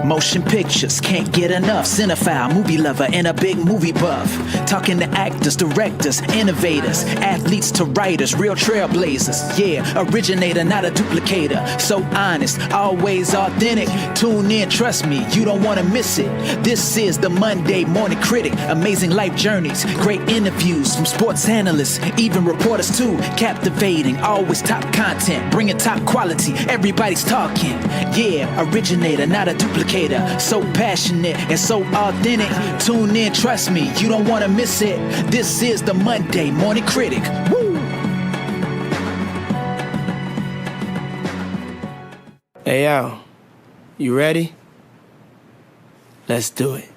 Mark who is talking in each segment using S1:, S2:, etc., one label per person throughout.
S1: Motion pictures, can't get enough. Cinephile, movie lover, and a big movie buff. Talking to actors, directors, innovators, athletes to writers, real trailblazers. Yeah, originator, not a duplicator. So honest, always authentic. Tune in, trust me, you don't want to miss it. This is the Monday Morning Critic. Amazing life journeys, great interviews from sports analysts, even reporters too. Captivating, always top content, bringing top quality. Everybody's talking. Yeah, originator, not a duplicator. So passionate and so authentic. Tune in, trust me, you don't want to miss it. This is the Monday Morning Critic. Woo!
S2: Hey, yo, you ready? Let's do it.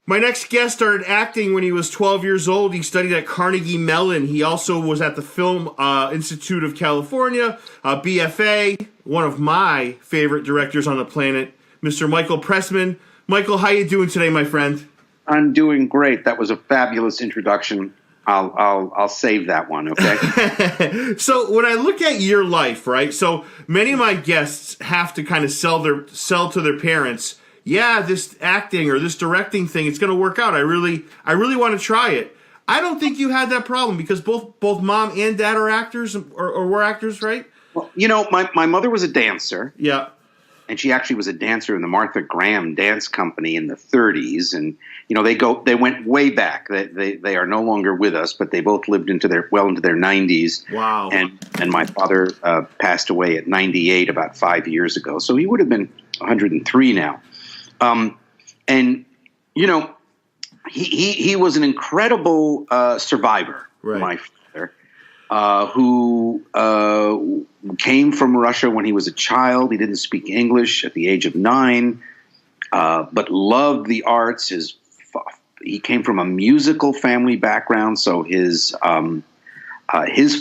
S3: My next guest started acting when he was 12 years old. He studied at Carnegie-Mellon. He also was at the Film Institute of California, BFA, one of my favorite directors on the planet, Mr. Michael Pressman. Michael, how you doing today, my friend?
S4: I'm doing great. That was a fabulous introduction. I'll save that one, okay?
S3: So when I look at your life, right? So many of my guests have to kind of sell to their parents, yeah, this acting or this directing thing, it's going to work out. I really want to try it. I don't think you had that problem because both mom and dad are actors or were actors, right?
S4: Well, you know, my mother was a dancer.
S3: Yeah.
S4: And she actually was a dancer in the Martha Graham Dance Company in the 30s. And, you know, they went way back. They are no longer with us, but they both lived into their 90s.
S3: Wow.
S4: And my father passed away at 98 about 5 years ago. So he would have been 103 now. And, you know, he was an incredible survivor,
S3: right.
S4: My father, who came from Russia when he was a child. He didn't speak English at the age of 9, but loved the arts. He came from a musical family background, so his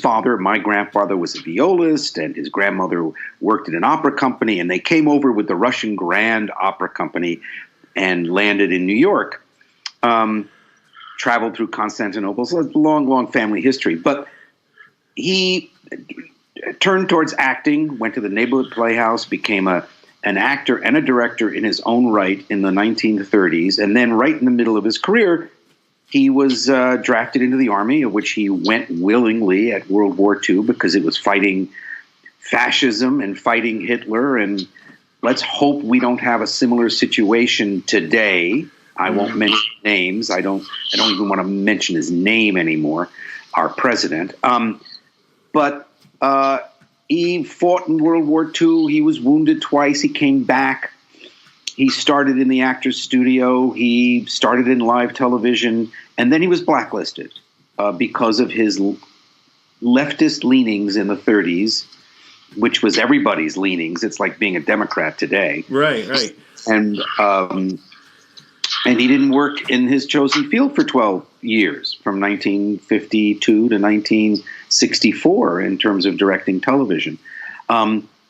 S4: father, my grandfather, was a violist, and his grandmother worked in an opera company, and they came over with the Russian Grand Opera Company and landed in New York, traveled through Constantinople. So it's a long, long family history. But he turned towards acting, went to the neighborhood playhouse, became an actor and a director in his own right in the 1930s, and then right in the middle of his career, he was drafted into the army, of which he went willingly at World War II because it was fighting fascism and fighting Hitler. And let's hope we don't have a similar situation today. I won't mention names. I don't even want to mention his name anymore, our president. But he fought in World War II. He was wounded twice. He came back. He started in the Actors Studio. He started in live television. And then he was blacklisted because of his leftist leanings in the 30s, which was everybody's leanings. It's like being a Democrat today.
S3: Right.
S4: And he didn't work in his chosen field for 12 years, from 1952 to 1964 in terms of directing television.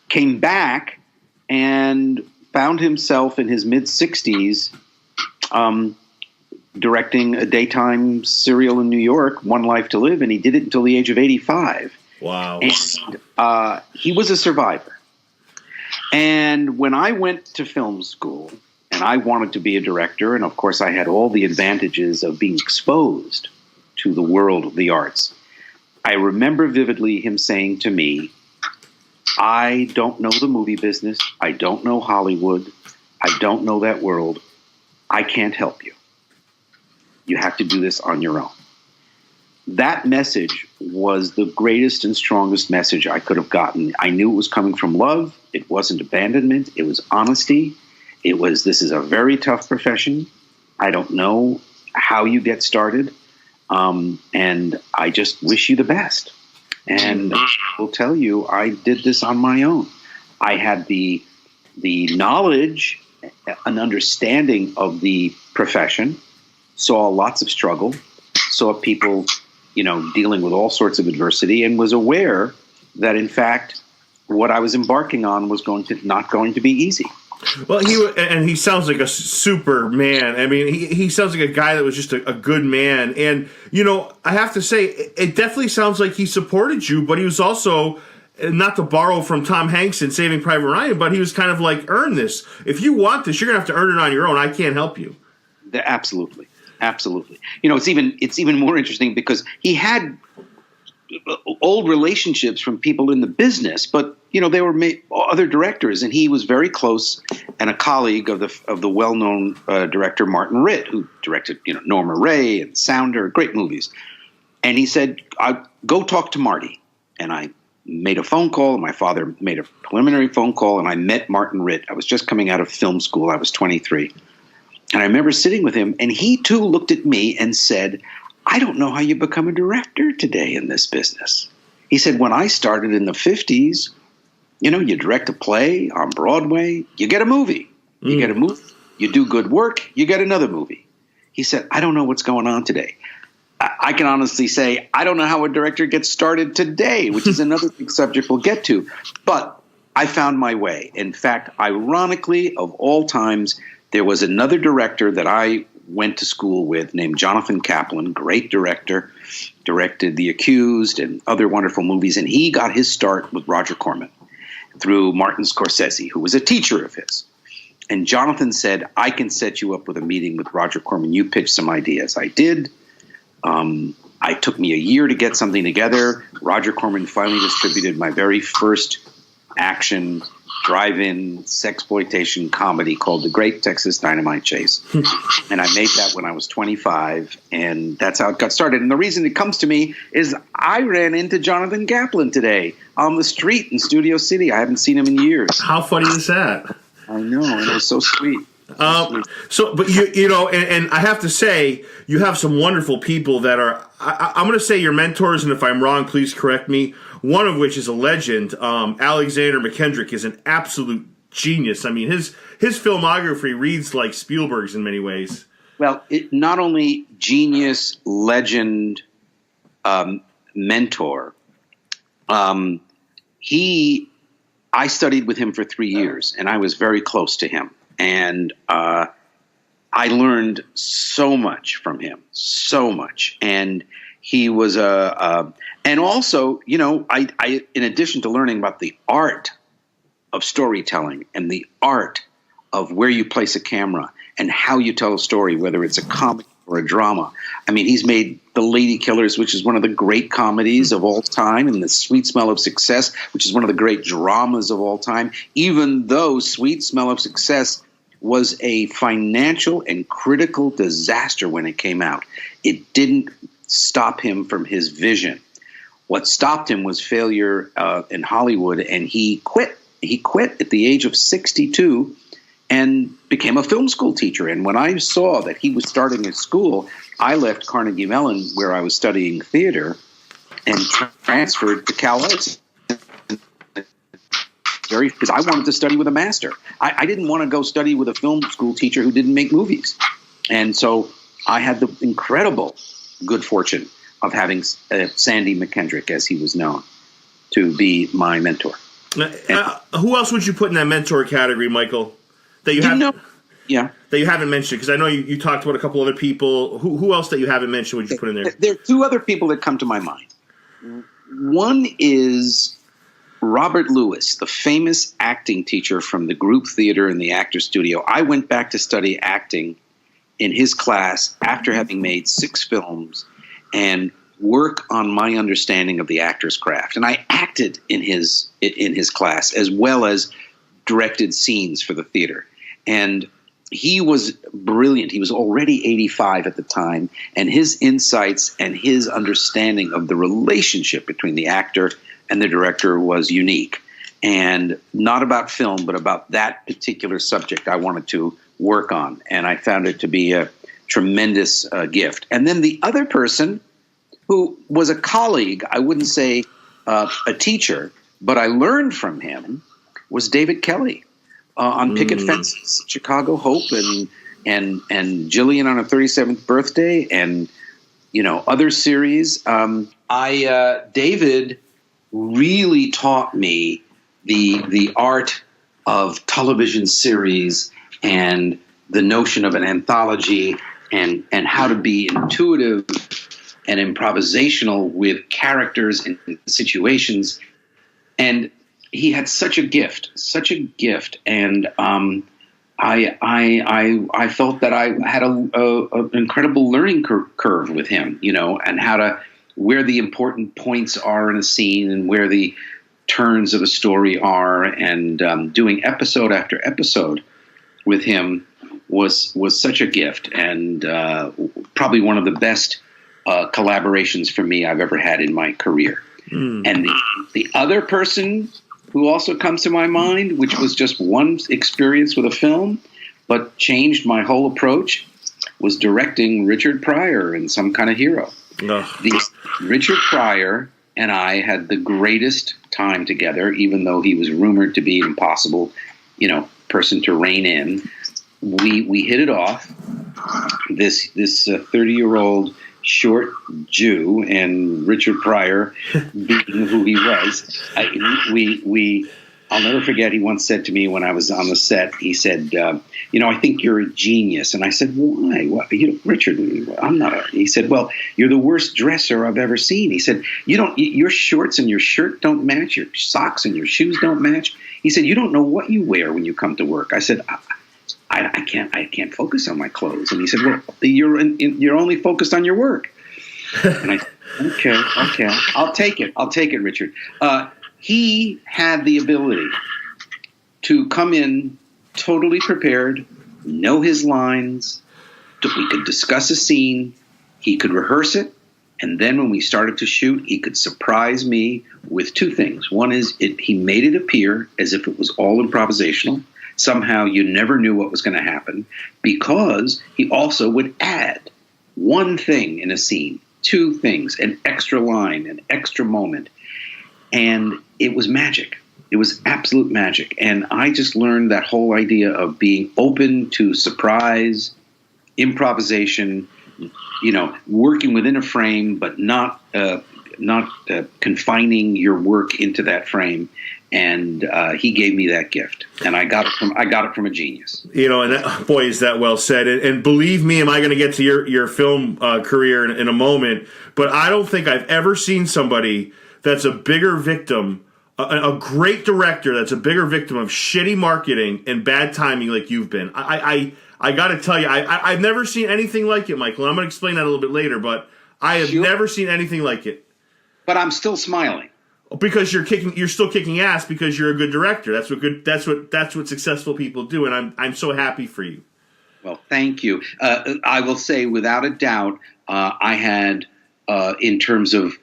S4: Came back and found himself in his mid-60s directing a daytime serial in New York, One Life to Live, and he did it until the age of 85.
S3: Wow.
S4: And he was a survivor. And when I went to film school, and I wanted to be a director, and of course I had all the advantages of being exposed to the world of the arts, I remember vividly him saying to me, I don't know the movie business. I don't know Hollywood. I don't know that world. I can't help you. You have to do this on your own. that message was the greatest and strongest message I could have gotten. I knew it was coming from love. It wasn't abandonment. It was honesty. It was, this is a very tough profession. I don't know how you get started. And I just wish you the best. And I will tell you, I did this on my own. I had the knowledge, an understanding of the profession, saw lots of struggle, saw people, dealing with all sorts of adversity, and was aware that, in fact, what I was embarking on was not going to be easy.
S3: Well, he sounds like a super man. I mean, he sounds like a guy that was just a good man. And, I have to say, it definitely sounds like he supported you, but he was also, not to borrow from Tom Hanks in Saving Private Ryan, but he was kind of like, earn this. If you want this, you're going to have to earn it on your own. I can't help you.
S4: Absolutely. Absolutely. It's even more interesting because he had old relationships from people in the business, but they were other directors, and he was very close and a colleague of the well-known director Martin Ritt, who directed Norma Ray and Sounder, great movies. And he said, "Go talk to Marty." And I made a phone call. My father made a preliminary phone call, and I met Martin Ritt. I was just coming out of film school. I was 23. And I remember sitting with him, and he too looked at me and said, "I don't know how you become a director today in this business." He said, "When I started in the 50s, you direct a play on Broadway, you get a movie. You get a movie, you do good work, you get another movie." He said, "I don't know what's going on today." I can honestly say, I don't know how a director gets started today, which is another big subject we'll get to. But I found my way. In fact, ironically, of all times, there was another director that I went to school with named Jonathan Kaplan, great director, directed The Accused and other wonderful movies. And he got his start with Roger Corman through Martin Scorsese, who was a teacher of his. And Jonathan said, "I can set you up with a meeting with Roger Corman. You pitch some ideas." I did. It took me a year to get something together. Roger Corman finally distributed my very first action drive-in sexploitation comedy called The Great Texas Dynamite Chase. And I made that when I was 25, and that's how it got started. And the reason it comes to me is I ran into Jonathan Kaplan today on the street in Studio City. I haven't seen him in years.
S3: How funny is that?
S4: I know, and it was so sweet.
S3: But I have to say, you have some wonderful people that are, I'm going to say your mentors, and if I'm wrong, please correct me. One of which is a legend. Alexander McKendrick is an absolute genius. I mean, his filmography reads like Spielberg's in many ways.
S4: Well, not only genius, legend, mentor. I studied with him for 3 years, and I was very close to him. And I learned so much from him, so much. And he was and also, I in addition to learning about the art of storytelling and the art of where you place a camera and how you tell a story, whether it's a comedy or a drama. I mean, he's made The Lady Killers, which is one of the great comedies of all time, and The Sweet Smell of Success, which is one of the great dramas of all time, even though Sweet Smell of Success was a financial and critical disaster when it came out. It didn't stop him from his vision. What stopped him was failure in Hollywood, and he quit. He quit at the age of 62 and became a film school teacher. And when I saw that he was starting his school, I left Carnegie-Mellon, where I was studying theater, and transferred to Cal Arts. Because I wanted to study with a master. I didn't want to go study with a film school teacher who didn't make movies. And so I had the incredible good fortune of having Sandy McKendrick, as he was known, to be my mentor.
S3: Who else would you put in that mentor category, Michael? That you haven't mentioned? Because I know you talked about a couple other people. Who else that you haven't mentioned would you put in there?
S4: There are two other people that come to my mind. One is Robert Lewis, the famous acting teacher from the group theater and the actor studio. I went back to study acting in his class after having made 6 films and work on my understanding of the actor's craft. And I acted in his class as well as directed scenes for the theater. And he was brilliant. He was already 85 at the time, and his insights and his understanding of the relationship between the actor and the director was unique. And not about film, but about that particular subject I wanted to work on. And I found it to be a tremendous gift. And then the other person, who was a colleague, I wouldn't say a teacher, but I learned from him, was David Kelly on Picket Fences, Chicago Hope, and Gillian on her 37th birthday, and other series. David really taught me the art of television series and the notion of an anthology and how to be intuitive and improvisational with characters and situations. And he had such a gift. And I felt that I had an incredible learning curve with him, and where the important points are in a scene and where the turns of a story are, and doing episode after episode with him was such a gift, and probably one of the best collaborations for me I've ever had in my career. And the other person who also comes to my mind, which was just one experience with a film, but changed my whole approach, was directing Richard Pryor in Some Kind of Hero. Richard Pryor and I had the greatest time together, even though he was rumored to be an impossible, person to rein in. We hit it off. This 30-year-old short Jew and Richard Pryor being who he was. I'll never forget, he once said to me when I was on the set, he said, I think you're a genius. And I said, why? Richard, I'm not he said, well, you're the worst dresser I've ever seen. He said, your shorts and your shirt don't match, your socks and your shoes don't match. He said, you don't know what you wear when you come to work. I said, I can't focus on my clothes. And he said, well, you're only focused on your work. And I said, okay, I'll take it, Richard. He had the ability to come in totally prepared, know his lines. We could discuss a scene. He could rehearse it. And then when we started to shoot, he could surprise me with two things. One is he made it appear as if it was all improvisational. Somehow you never knew what was going to happen, because he also would add one thing in a scene, two things, an extra line, an extra moment. And it was magic. It was absolute magic. And I just learned that whole idea of being open to surprise, improvisation, working within a frame, but not confining your work into that frame. And he gave me that gift, and I got it from a genius.
S3: And that, boy, is that well said. And believe me, am I going to get to your film career in a moment? But I don't think I've ever seen somebody that's a bigger victim, a great director that's a bigger victim of shitty marketing and bad timing like you've been. I got to tell you, I've never seen anything like it, Michael. I'm going to explain that a little bit later, but I have never seen anything like it.
S4: But I'm still smiling.
S3: Because you're still kicking ass because you're a good director. That's what successful people do, and I'm so happy for you.
S4: Well, thank you. I will say without a doubt, I had in terms of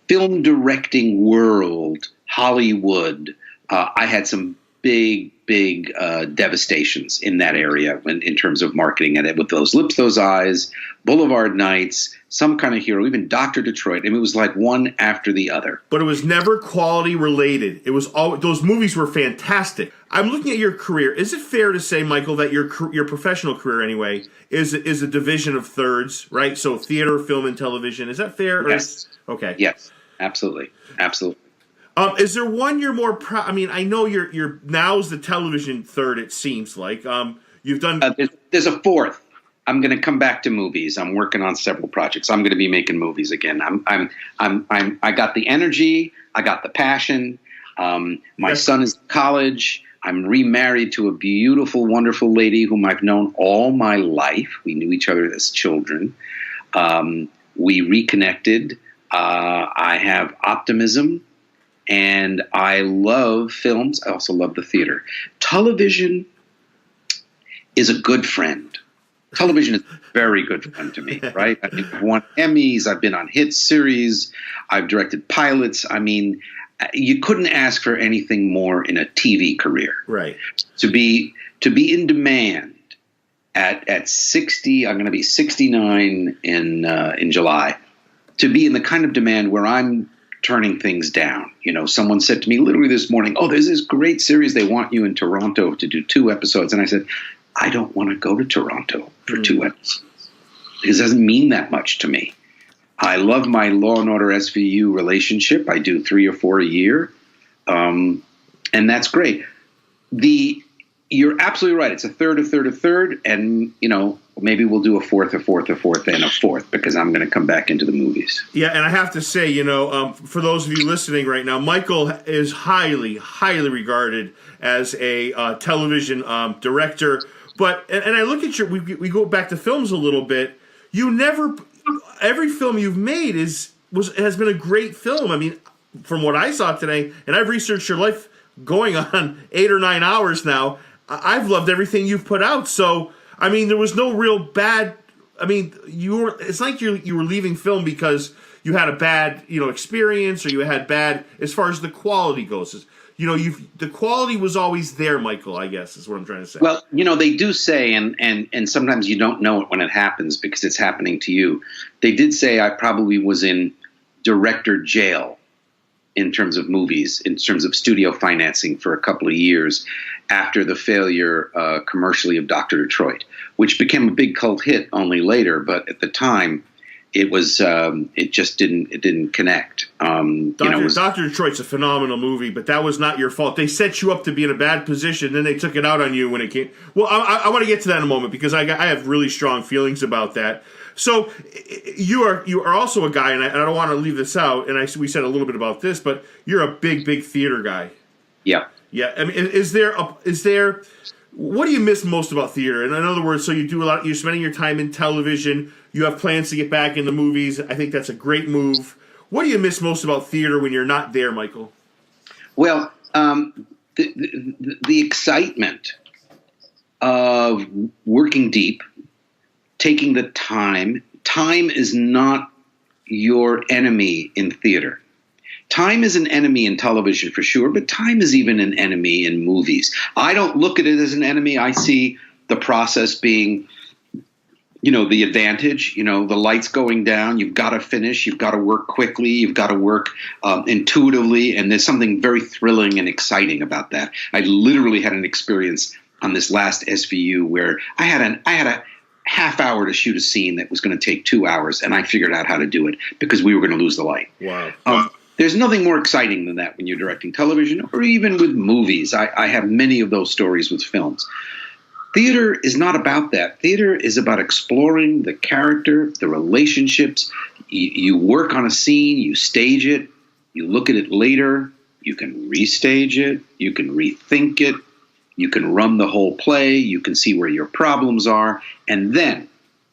S4: film directing world, Hollywood, I had some big devastations in that area in terms of marketing, and with Those Lips, Those Eyes, Boulevard Nights, Some Kind of Hero, even Dr. Detroit. I mean, it was like one after the other.
S3: But it was never quality related. It was all those movies were fantastic. I'm looking at your career. Is it fair to say, Michael, that your professional career anyway is a division of thirds, right? So theater, film, and television. Is that fair?
S4: Yes.
S3: Okay.
S4: Yes. Absolutely.
S3: Is there one you're more proud? I mean, I know you're now's the television third. It seems like you've done.
S4: There's a fourth. I'm going to come back to movies. I'm working on several projects. I'm going to be making movies again. I got the energy. I got the passion. My son is in college. I'm remarried to a beautiful, wonderful lady whom I've known all my life. We knew each other as children. We reconnected. I have optimism. And I love films. I also love the theater. Television is a good friend. Television is a very good friend to me, right? I mean, I've won Emmys. I've been on hit series. I've directed pilots. I mean, you couldn't ask for anything more in a TV career.
S3: Right.
S4: To be in demand at 60. I'm going to be 69 in July. To be in the kind of demand where I'm turning things down. You know, someone said to me literally this morning, "Oh, there's this great series. They want you in Toronto to do 2 episodes." And I said, I don't want to go to Toronto for 2 episodes because it doesn't mean that much to me. I love my Law and Order SVU relationship. I do 3 or 4 a year. And that's great. You're absolutely right. It's a third. And, you know, maybe we'll do a fourth, and a fourth because I'm going to come back into the movies.
S3: Yeah, and I have to say, you know, for those of you listening right now, Michael is highly, highly regarded as a television director. But and I look at we go back to films a little bit. Every film you've made has been a great film. I mean, from what I saw today, and I've researched your life going on 8 or 9 hours now. I've loved everything you've put out. So I mean, there was no real bad. I mean, it's like you were leaving film because you had a bad experience, or you had bad as far as the quality goes. The quality was always there, Michael, I guess is what I'm trying to say.
S4: Well, they do say, and sometimes you don't know it when it happens because it's happening to you. They did say I probably was in director jail in terms of movies, in terms of studio financing for a couple of years after the failure commercially of Dr. Detroit, which became a big cult hit only later. But at the time, it was it didn't connect.
S3: Dr. Detroit's a phenomenal movie, but that was not your fault. They set you up to be in a bad position, then they took it out on you when it came. Well, I want to get to that in a moment because I have really strong feelings about that. So you are also a guy, and I don't want to leave this out. And we said a little bit about this, but you're a big theater guy.
S4: Yeah.
S3: Yeah. I mean, is there? What do you miss most about theater? And in other words, so you do a lot. You're spending your time in television. You have plans to get back into movies. I think that's a great move. What do you miss most about theater when you're not there, Michael?
S4: Well, the excitement of working deep, taking the time. Time is not your enemy in theater. Time is an enemy in television for sure, but time is even an enemy in movies. I don't look at it as an enemy. I see the process being, the advantage, the lights going down. You've got to finish. You've got to work quickly. You've got to work intuitively. And there's something very thrilling and exciting about that. I literally had an experience on this last SVU where I had a half hour to shoot a scene that was going to take 2 hours, and I figured out how to do it because we were going to lose the light.
S3: Wow.
S4: There's nothing more exciting than that when you're directing television or even with movies. I have many of those stories with films. Theater is not about that. Theater is about exploring the character, the relationships. You work on a scene, you stage it, you look at it later, you can restage it, you can rethink it, you can run the whole play, you can see where your problems are, and then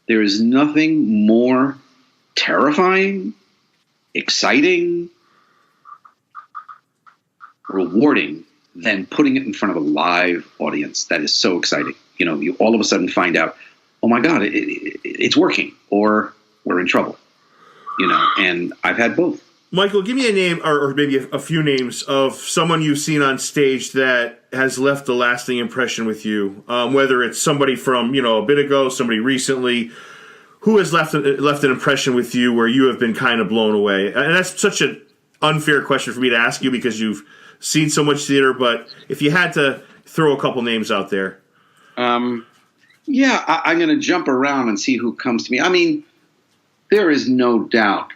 S4: there is nothing more terrifying, exciting, rewarding than putting it in front of a live audience. That is so exciting. You all of a sudden find out, oh my God, it's working, or we're in trouble. And I've had both.
S3: Michael, give me a name, or maybe a few names of someone you've seen on stage that has left a lasting impression with you. Whether it's somebody from a bit ago, somebody recently, who has left an impression with you where you have been kind of blown away. And that's such an unfair question for me to ask you because you've seen so much theater. But if you had to throw a couple names out there.
S4: I'm going to jump around and see who comes to me. I mean, there is no doubt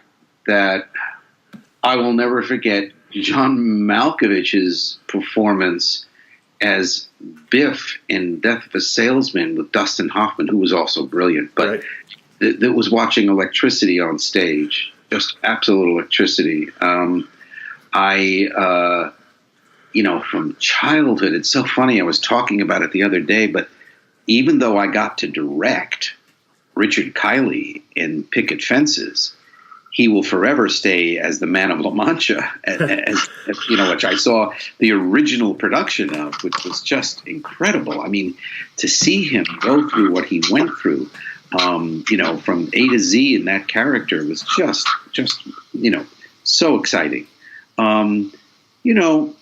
S4: that I will never forget John Malkovich's performance as Biff in Death of a Salesman with Dustin Hoffman, who was also brilliant. But that was watching electricity on stage, just absolute electricity. From childhood, it's so funny. I was talking about it the other day, but even though I got to direct Richard Kiley in Picket Fences, he will forever stay as the Man of La Mancha, as which I saw the original production of, which was just incredible. I mean, to see him go through what he went through, from A to Z in that character was just so exciting.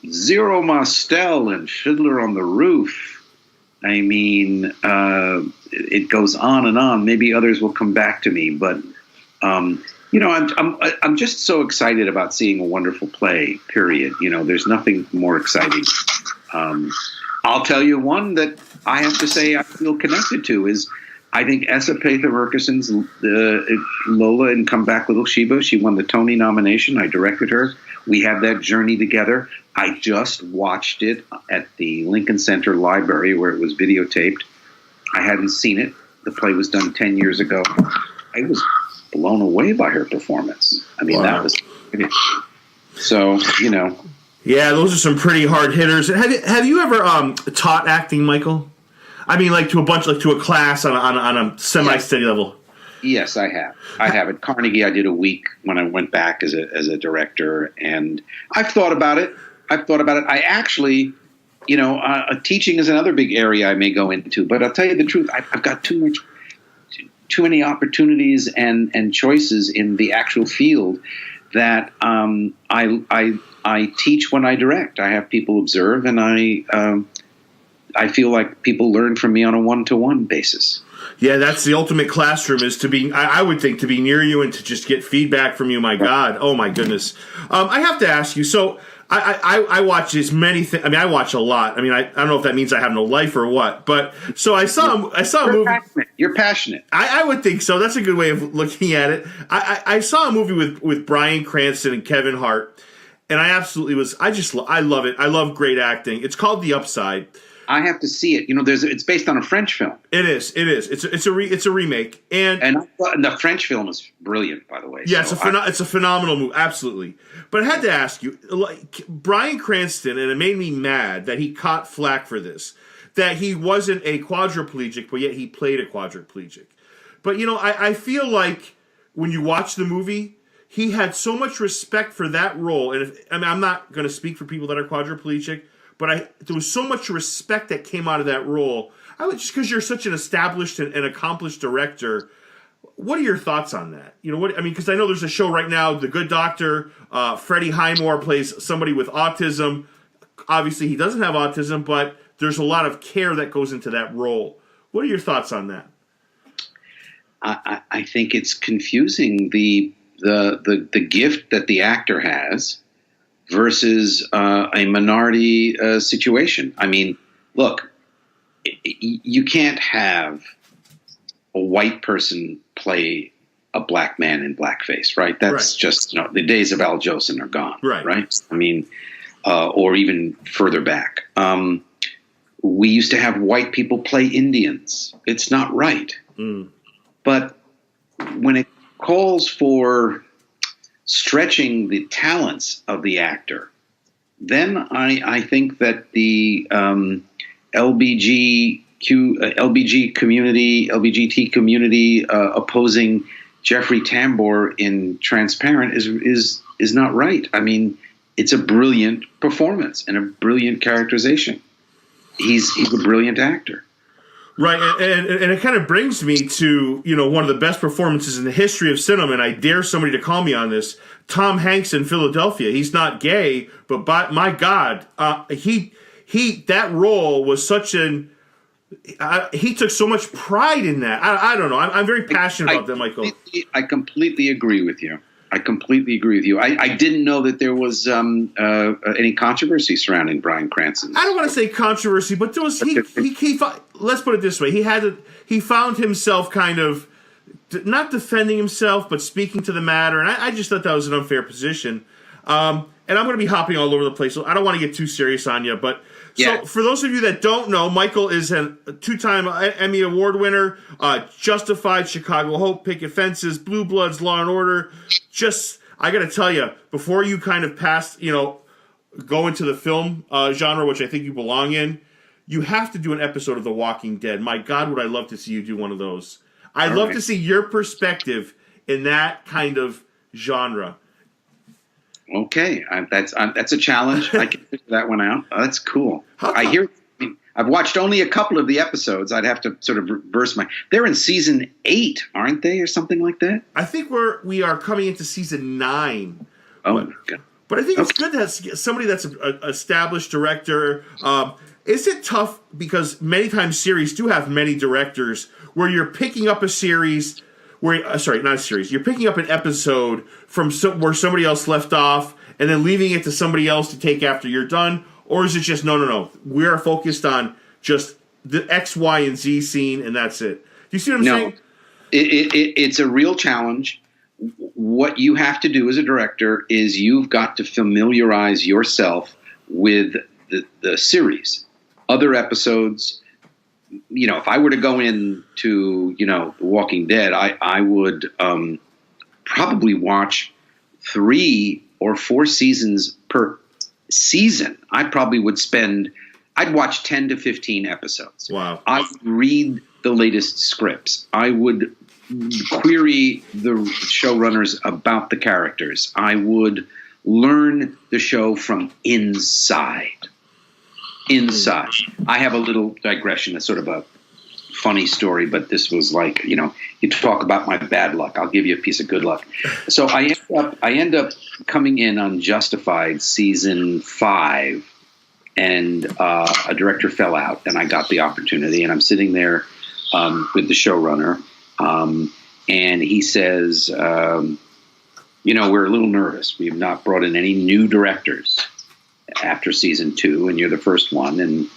S4: Zero Mostel and Fiddler on the Roof. I mean, it goes on and on. Maybe others will come back to me, but I'm just so excited about seeing a wonderful play. Period. There's nothing more exciting. I'll tell you one that I have to say I feel connected to is I think Essa Pather Murkison's Lola in Come Back Little Sheba. She won the Tony nomination. I directed her. We had that journey together. I just watched it at the Lincoln Center Library where it was videotaped. I hadn't seen it. The play was done 10 years ago. I was blown away by her performance. I mean, That was so.
S3: Yeah, those are some pretty hard hitters. Have you ever taught acting, Michael? I mean, like to a class on a semi-steady level.
S4: Yes, I have. I have at Carnegie. I did a week when I went back as a director, and I've thought about it. I actually, teaching is another big area I may go into. But I'll tell you the truth. I've got too many opportunities and choices in the actual field that I teach when I direct. I have people observe, and I feel like people learn from me on a one-to-one basis.
S3: Yeah, that's the ultimate classroom, is to be, I would think, to be near you and to just get feedback from you. My God. Oh, my goodness. I have to ask you, so I watch as many things. I mean, I watch a lot. I mean, I don't know if that means I have no life or what, but so I saw a movie.
S4: You're passionate.
S3: I would think so. That's a good way of looking at it. I saw a movie with Bryan Cranston and Kevin Hart, and I absolutely I love it. I love great acting. It's called The Upside.
S4: I have to see it. It's based on a French film.
S3: It is. It's a remake, and
S4: the French film is brilliant, by the way.
S3: Yeah,
S4: so
S3: it's a phenomenal movie, absolutely. But I had to ask you, like Bryan Cranston, and it made me mad that he caught flack for this, that he wasn't a quadriplegic, but yet he played a quadriplegic. But I feel like when you watch the movie, he had so much respect for that role, and I'm not going to speak for people that are quadriplegic. But there was so much respect that came out of that role. Just because you're such an established and accomplished director, what are your thoughts on that? Because I know there's a show right now, The Good Doctor. Freddie Highmore plays somebody with autism. Obviously, he doesn't have autism, but there's a lot of care that goes into that role. What are your thoughts on that?
S4: I think it's confusing the gift that the actor has versus a minority situation. I mean, look, you can't have a white person play a black man in blackface, right? That's just, the days of Al Jolson are gone, right? I mean, or even further back. We used to have white people play Indians. It's not right. But when it calls for stretching the talents of the actor, then I think that the LBGT community opposing Jeffrey Tambor in Transparent is not right. I mean, it's a brilliant performance and a brilliant characterization. He's a brilliant actor.
S3: Right, and it kind of brings me to, one of the best performances in the history of cinema, and I dare somebody to call me on this, Tom Hanks in Philadelphia. He's not gay, but my God, that role was such he took so much pride in that. I don't know. I'm very passionate about that, Michael.
S4: I completely agree with you. I didn't know that there was any controversy surrounding Bryan Cranston.
S3: I don't want to say controversy, but there was. Let's put it this way: he found himself kind of not defending himself, but speaking to the matter, and I just thought that was an unfair position. And I'm going to be hopping all over the place, so I don't want to get too serious on you, but.
S4: Yeah.
S3: So, for those of you that don't know, Michael is a two-time Emmy Award winner, Justified, Chicago Hope, Picket Fences, Blue Bloods, Law and Order. I got to tell you, before you kind of go into the film genre, which I think you belong in, you have to do an episode of The Walking Dead. My God, would I love to see you do one of those. I'd love to see your perspective in that kind of genre.
S4: Okay, that's a challenge. I can figure that one out. Oh, that's cool. I've watched only a couple of the episodes. I'd have to sort of reverse my. They're in season 8, aren't they, or something like that?
S3: I think we are coming into season 9.
S4: Oh, God.
S3: But I think it's good to have somebody that's an established director. Is it tough because many times series do have many directors where you're picking up a series where not a series. You're picking up an episode from where somebody else left off and then leaving it to somebody else to take after you're done? Or is it just, no, we are focused on just the X, Y, and Z scene and that's it? Do you see what I'm saying?
S4: It's a real challenge. What you have to do as a director is you've got to familiarize yourself with the series, other episodes. You know, if I were to go into, The Walking Dead, I would probably watch 3 or 4 seasons per season. I probably would I'd watch 10 to 15 episodes.
S3: Wow.
S4: I would read the latest scripts. I would query the showrunners about the characters. I would learn the show from inside. I have a little digression, a sort of a funny story, but this was like, you talk about my bad luck. I'll give you a piece of good luck. So I end up coming in on Justified season 5, and a director fell out, and I got the opportunity, and I'm sitting there with the showrunner, and he says, we're a little nervous. We've not brought in any new directors after season 2, and you're the first one, and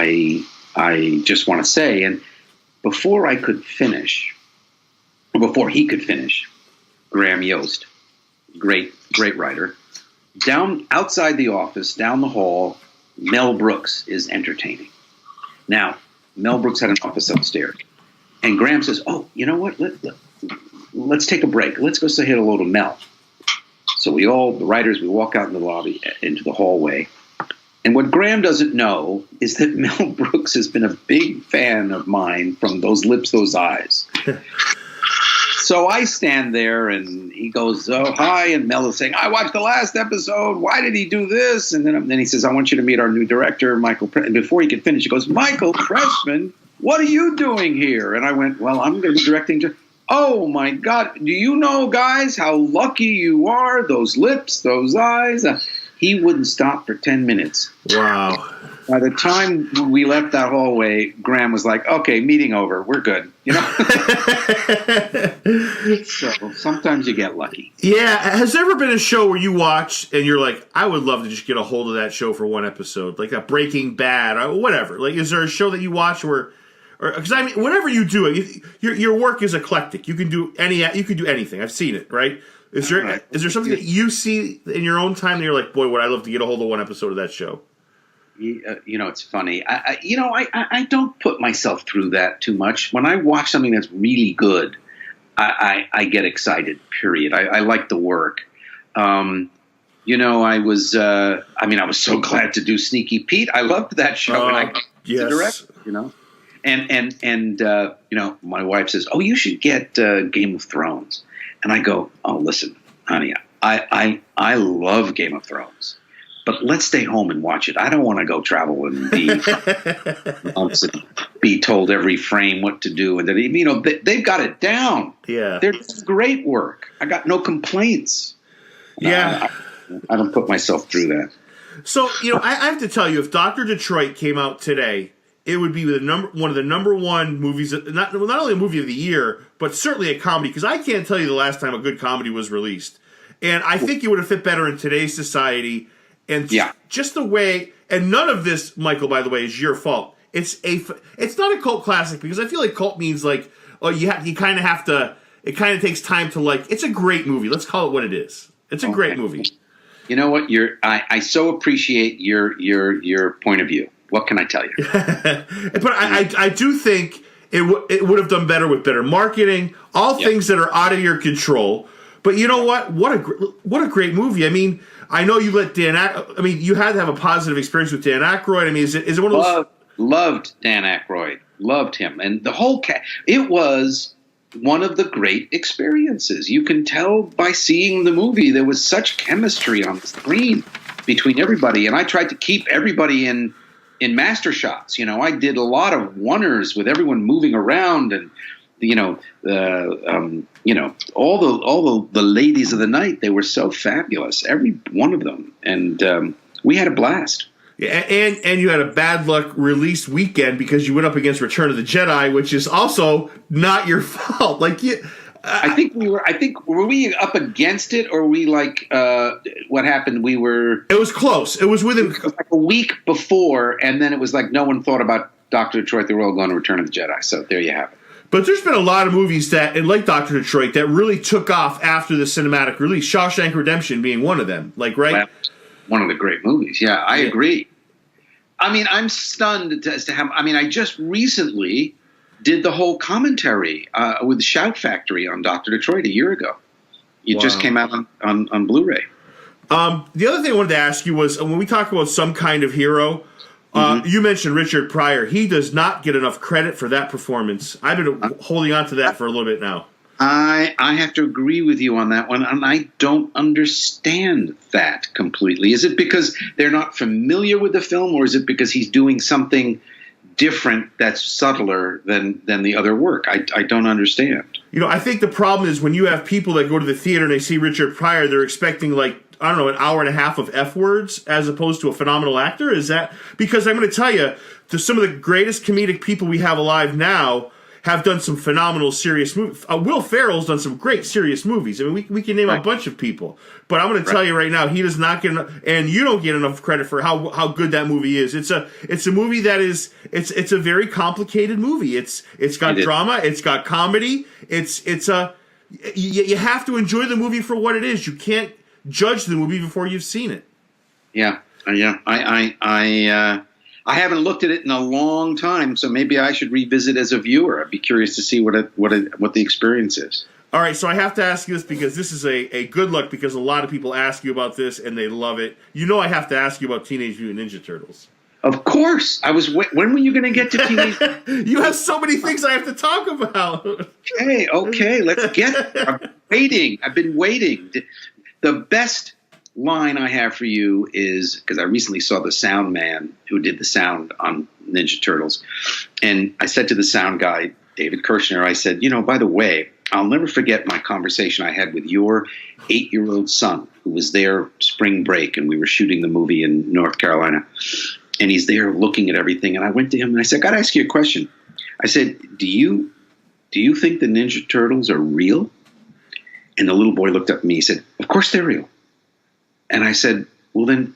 S4: I just want to say, and before he could finish, Graham Yost, great writer, outside the office, down the hall, Mel Brooks is entertaining. Now, Mel Brooks had an office upstairs, and Graham says, "Oh, you know what? Let's take a break. Let's go say hello to Mel." So the writers, we walk out in the lobby, into the hallway. And what Graham doesn't know is that Mel Brooks has been a big fan of mine from Those Lips, Those Eyes. So I stand there, and he goes, "Oh, hi," and Mel is saying, "I watched the last episode. Why did he do this?" And then he says, "I want you to meet our new director, Michael Pressman." And before he could finish, he goes, "Michael Pressman, what are you doing here?" And I went, "Well, I'm going to be directing." "Oh, my God. Do you know, guys, how lucky you are? Those lips, those eyes." He wouldn't stop for 10 minutes.
S3: Wow.
S4: By the time we left that hallway, Graham was like, "Okay, meeting over. We're good." So sometimes you get lucky.
S3: Yeah. Has there ever been a show where you watch and you're like, I would love to just get a hold of that show for one episode, like a Breaking Bad or whatever? Like, is there a show that you watch where, because I mean, whatever you do, your work is eclectic. You can do anything. I've seen it, right? Is there something that you see in your own time that you're like, boy, would I love to get a hold of one episode of that show?
S4: It's funny. I don't put myself through that too much. When I watch something that's really good, I get excited. Period. I like the work. I was so glad to do Sneaky Pete. I loved that show, and I
S3: yes.
S4: directed. And my wife says, "Oh, you should get Game of Thrones." And I go, "Oh, listen, honey, I love Game of Thrones, but let's stay home and watch it. I don't want to go travel and be told every frame what to do." And they've got it down.
S3: Yeah,
S4: they're great work. I got no complaints.
S3: Yeah,
S4: I don't put myself through that.
S3: So I have to tell you, if Dr. Detroit came out today, it would be one of the number one movies, not only a movie of the year, but certainly a comedy, because I can't tell you the last time a good comedy was released. And I think it would have fit better in today's society. And just the way, and none of this, Michael, by the way, is your fault. It's not a cult classic, because I feel like cult means like, oh, you kind of have to, it kind of takes time to like, it's a great movie. Let's call it what it is. It's a great movie.
S4: You know what? I so appreciate your point of view. What can I tell you?
S3: But I do think it would have done better with better marketing, things that are out of your control. But you know what? What a great movie. I mean, I know you let you had to have a positive experience with Dan Aykroyd. I mean, is it one of those?
S4: Loved Dan Aykroyd. Loved him. And the whole it was one of the great experiences. You can tell by seeing the movie there was such chemistry on the screen between everybody, and I tried to keep everybody in master shots. You know, I did a lot of oneers with everyone moving around, and all the ladies of the night. They were so fabulous, every one of them, and we had a blast.
S3: Yeah, and you had a bad luck release weekend because you went up against Return of the Jedi, which is also not your fault. Like
S4: I think were we up against it, or were we like what happened? It
S3: was close. It was within
S4: like a week before, and then it was like no one thought about Dr. Detroit, the Royal Gun, Return of the Jedi. So there you have it.
S3: But there's been a lot of movies that, and like Dr. Detroit, that really took off after the cinematic release. Shawshank Redemption being one of them. Like, right?
S4: Well, one of the great movies. Yeah, I agree. I mean, I'm stunned as to how. I mean, I just recently did the whole commentary with Shout Factory on Dr. Detroit a year ago. It just came out on Blu-ray.
S3: The other thing I wanted to ask you was, when we talk about some kind of hero, you mentioned Richard Pryor. He does not get enough credit for that performance. I've been holding on to that for a little bit now.
S4: I have to agree with you on that one, and I don't understand that completely. Is it because they're not familiar with the film, or is it because he's doing something different that's subtler than the other work? I don't understand. You know,
S3: I think the problem is when you have people that go to the theater and they see Richard Pryor, they're expecting, like, I don't know, an hour and a half of F words as opposed to a phenomenal actor. Is that because I'm going to tell you, to some of the greatest comedic people we have alive now have done some phenomenal serious movies. Will Ferrell's done some great serious movies. I mean, we can name a bunch of people, but I'm going to tell you right now, he does not get enough, and you don't get enough credit for how good that movie is. It's a movie that is it's a very complicated movie. It's got drama, it's got comedy. You have to enjoy the movie for what it is. You can't judge the movie before you've seen it.
S4: Yeah. I haven't looked at it in a long time, so maybe I should revisit as a viewer. I'd be curious to see what the experience is.
S3: All right, so I have to ask you this because this is a good look, because a lot of people ask you about this and they love it. You know I have to ask you about Teenage Mutant Ninja Turtles.
S4: Of course. When were you going to get to Teenage
S3: You have so many things I have to talk about.
S4: Okay, let's get there. I've been waiting. The best line I have for you is, because I recently saw the sound man who did the sound on Ninja Turtles, and I said to the sound guy, David Kirshner, I said, by the way, I'll never forget my conversation I had with your 8-year-old son, who was there spring break, and we were shooting the movie in North Carolina, and he's there looking at everything, and I went to him and I said, I got to ask you a question. I said, do you think the Ninja Turtles are real? And the little boy looked up at me, he said, of course they're real. And I said, well, then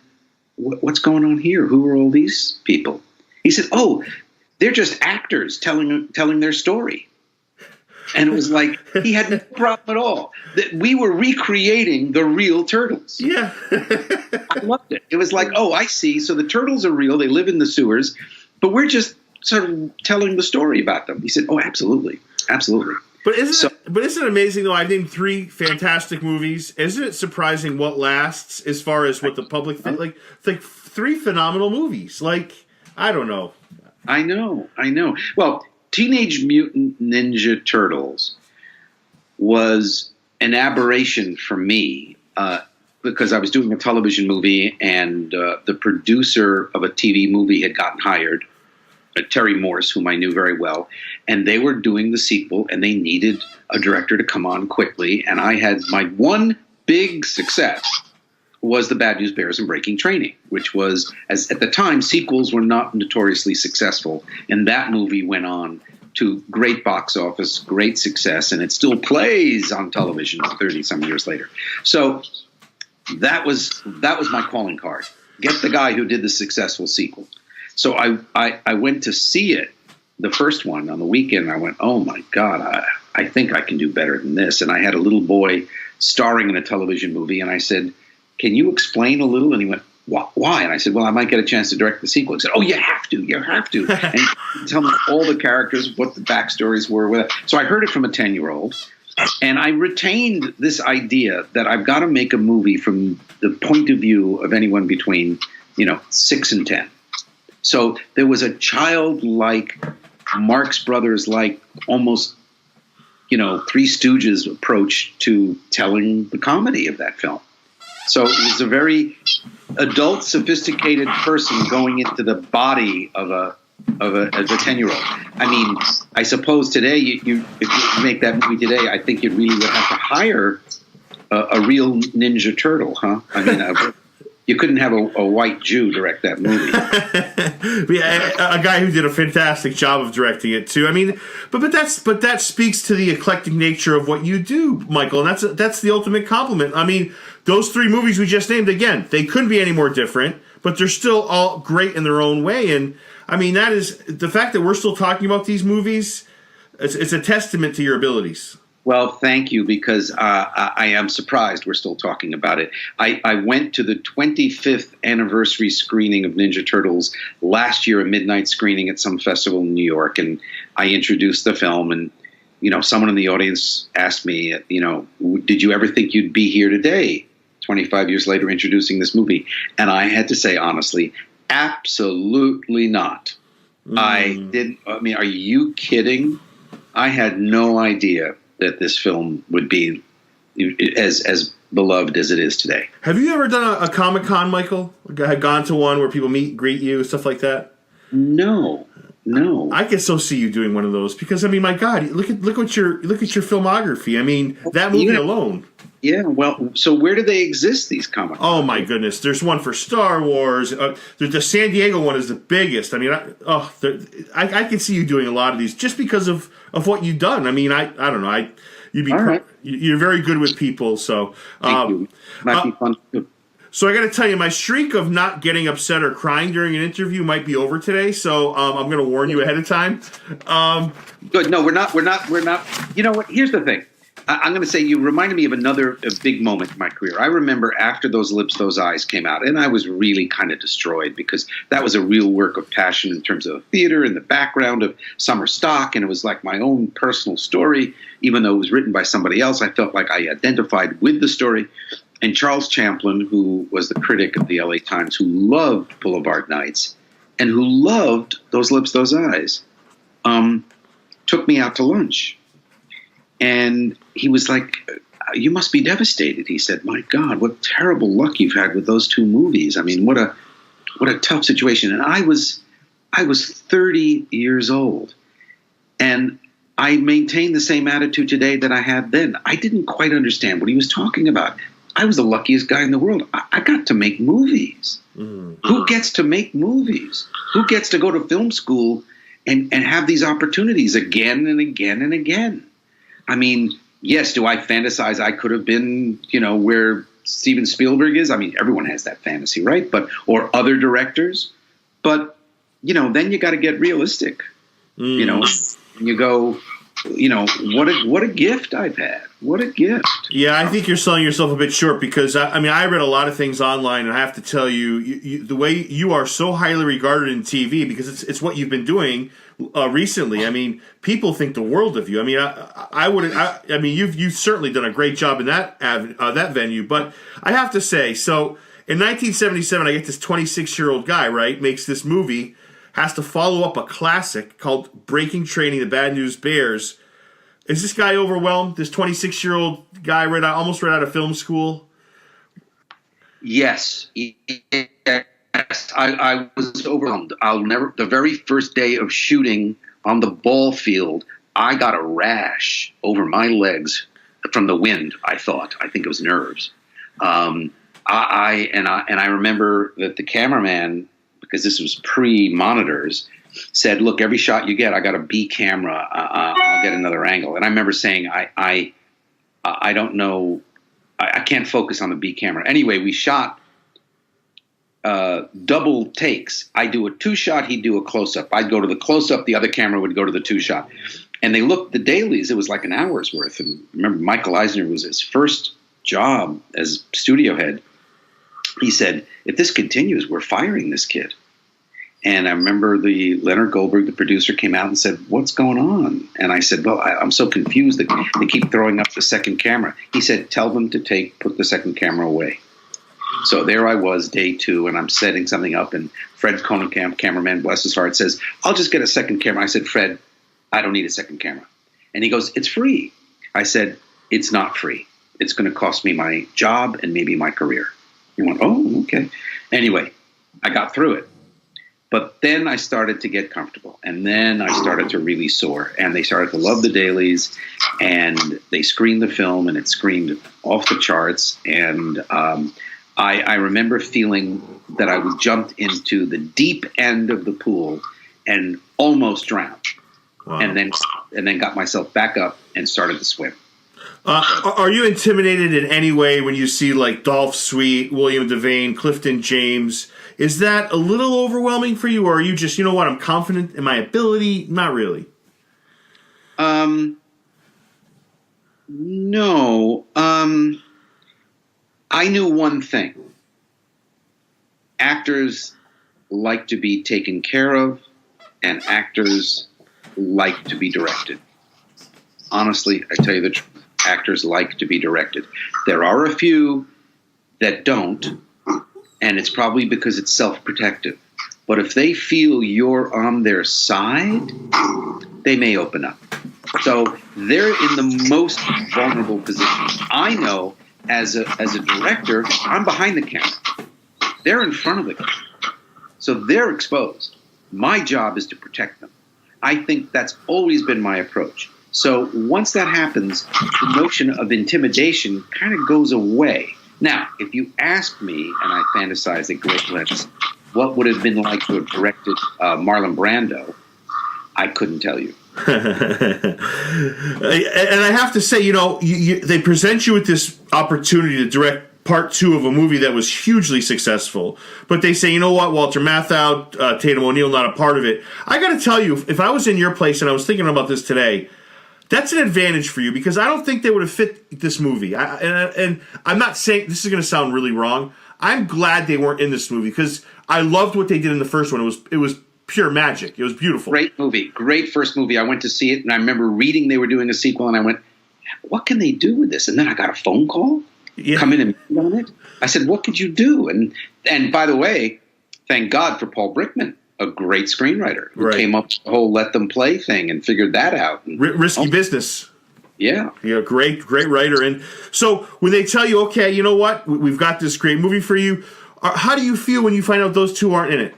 S4: what's going on here? Who are all these people? He said, oh, they're just actors telling their story. And it was like, he had no problem at all. That we were recreating the real turtles.
S3: Yeah.
S4: I loved it. It was like, oh, I see. So the turtles are real. They live in the sewers. But we're just sort of telling the story about them. He said, oh, absolutely. Absolutely.
S3: But isn't it amazing, though? I named 3 fantastic movies. Isn't it surprising what lasts as far as what the public thinks? Like, it's like 3 phenomenal movies. Like, I don't know.
S4: I know. Well, Teenage Mutant Ninja Turtles was an aberration for me because I was doing a television movie, and the producer of a TV movie had gotten hired, Terry Morse, whom I knew very well, and they were doing the sequel, and they needed a director to come on quickly, and I had my one big success was The Bad News Bears and Breaking Training, which was, as at the time, sequels were not notoriously successful, and that movie went on to great box office, great success, and it still plays on television 30-some years later. So that was my calling card. Get the guy who did the successful sequel. So I went to see it, the first one, on the weekend. I went, oh, my God, I think I can do better than this. And I had a little boy starring in a television movie, and I said, can you explain a little? And he went, why? And I said, well, I might get a chance to direct the sequel. He said, oh, you have to. And he tell me all the characters, what the backstories were with it. So I heard it from a 10-year-old, and I retained this idea that I've got to make a movie from the point of view of anyone between, 6 and 10. So there was a childlike, Marx Brothers-like, almost Three Stooges approach to telling the comedy of that film. So it was a very adult, sophisticated person going into the body of a 10-year-old. I mean, I suppose today, if you make that movie today, I think you really would have to hire a real Ninja Turtle, huh? I mean, you couldn't have a white Jew direct that movie.
S3: Yeah, a guy who did a fantastic job of directing it too. I mean, but that speaks to the eclectic nature of what you do, Michael, and that's the ultimate compliment. I mean, those three movies we just named, again, they couldn't be any more different, but they're still all great in their own way. And I mean, that is the fact that we're still talking about these movies. It's a testament to your abilities.
S4: Well, thank you, because I am surprised we're still talking about it. I went to the 25th anniversary screening of Ninja Turtles last year, a midnight screening at some festival in New York, and I introduced the film, and someone in the audience asked me, did you ever think you'd be here today, 25 years later, introducing this movie? And I had to say, honestly, absolutely not. I didn't. I mean, are you kidding? I had no idea that this film would be as beloved as it is today.
S3: Have you ever done a Comic-Con, Michael? Had gone to one where people meet, greet you, stuff like that?
S4: No.
S3: I can so see you doing one of those because I mean, my God, look at your filmography. I mean, that movie alone.
S4: Yeah, well, so where do they exist, these comics?
S3: Oh my goodness, there's one for Star Wars. The San Diego one is the biggest. I mean, I can see you doing a lot of these just because of what you've done. I mean, I don't know. You're very good with people. So
S4: thank you. Might be fun too.
S3: So I got to tell you, my streak of not getting upset or crying during an interview might be over today. So I'm going to warn you ahead of time.
S4: Good. No, we're not. You know what? Here's the thing. I'm going to say you reminded me of a big moment in my career. I remember after Those Lips, Those Eyes came out, and I was really kind of destroyed because that was a real work of passion in terms of theater and the background of summer stock, and it was like my own personal story. Even though it was written by somebody else, I felt like I identified with the story. And Charles Champlin, who was the critic of the LA Times, who loved Boulevard Nights and who loved Those Lips, Those Eyes, took me out to lunch. And he was like, you must be devastated. He said, my God, what terrible luck you've had with those two movies. I mean, what a tough situation. And I was 30 years old. And I maintain the same attitude today that I had then. I didn't quite understand what he was talking about. I was the luckiest guy in the world. I got to make movies. Who gets to make movies? Who gets to go to film school and have these opportunities again and again and again? I mean, yes, do I fantasize I could have been, where Steven Spielberg is? I mean, everyone has that fantasy, right? Or other directors. But, then you got to get realistic. You go, what a gift I've had. What a gift.
S3: Yeah, I think you're selling yourself a bit short because, I read a lot of things online, and I have to tell you, the way you are so highly regarded in TV, because it's what you've been doing recently. I mean, people think the world of you. I mean, you've certainly done a great job in that venue, but I have to say, so in 1977, I get this 26-year-old guy, right, makes this movie, has to follow up a classic called Breaking Training, The Bad News Bears. Is this guy overwhelmed? This 26-year-old guy almost right out of film school?
S4: Yes. I was overwhelmed. The very first day of shooting on the ball field, I got a rash over my legs from the wind, I think it was nerves. I remember that the cameraman, because this was pre-monitors, said, look, every shot you get, I got a B camera. I'll get another angle. And I remember saying, I don't know. I can't focus on the B camera. Anyway, we shot double takes. I do a 2-shot, he'd do a close-up. I'd go to the close-up, the other camera would go to the 2-shot. And they looked, the dailies, it was like an hour's worth. And remember, Michael Eisner was his first job as studio head. He said, if this continues, we're firing this kid. And I remember Leonard Goldberg, the producer, came out and said, what's going on? And I said, well, I'm so confused that they keep throwing up the second camera. He said, tell them to put the second camera away. So there I was, day 2, and I'm setting something up, and Fred Konenkamp, cameraman, bless his heart, says, I'll just get a second camera. I said, Fred, I don't need a second camera. And he goes, it's free. I said, it's not free. It's going to cost me my job and maybe my career. He went, oh, okay. Anyway, I got through it. But then I started to get comfortable. And then I started to really soar. And they started to love the dailies. And they screened the film, and it screamed off the charts. And I remember feeling that I jumped into the deep end of the pool and almost drowned.
S3: Wow.
S4: And then got myself back up and started to swim.
S3: Are you intimidated in any way when you see like Dolph Sweet, William Devane, Clifton James? Is that a little overwhelming for you, or are you just, you know what, I'm confident in my ability? Not really.
S4: No. I knew one thing. Actors like to be taken care of, and actors like to be directed. Honestly, I tell you the truth. Actors like to be directed. There are a few that don't, and it's probably because it's self-protective. But if they feel you're on their side, they may open up. So they're in the most vulnerable position. I know as a director, I'm behind the camera. They're in front of the camera. So they're exposed. My job is to protect them. I think that's always been my approach. So once that happens, the notion of intimidation kind of goes away. Now, if you ask me, and I fantasize at great lengths, what would it have been like to have directed Marlon Brando, I couldn't tell you.
S3: And I have to say, you know, they present you with this opportunity to direct part 2 of a movie that was hugely successful. But they say, you know what, Walter Matthau, Tatum O'Neal, not a part of it. I got to tell you, if I was in your place and I was thinking about this today, that's an advantage for you, because I don't think they would have fit this movie. And I'm not saying, this is going to sound really wrong, I'm glad they weren't in this movie, because I loved what they did in the first one. It was pure magic. It was beautiful.
S4: Great movie. Great first movie. I went to see it, and I remember reading they were doing a sequel, and I went, what can they do with this? And then I got a phone call. Come in and meet on it. I said, what could you do? And by the way, thank God for Paul Brickman, a great screenwriter who came up with the whole Let Them Play thing and figured that out.
S3: Risky business.
S4: Yeah.
S3: Yeah, great writer. And so when they tell you, okay, you know what, we've got this great movie for you, how do you feel when you find out those two aren't in it?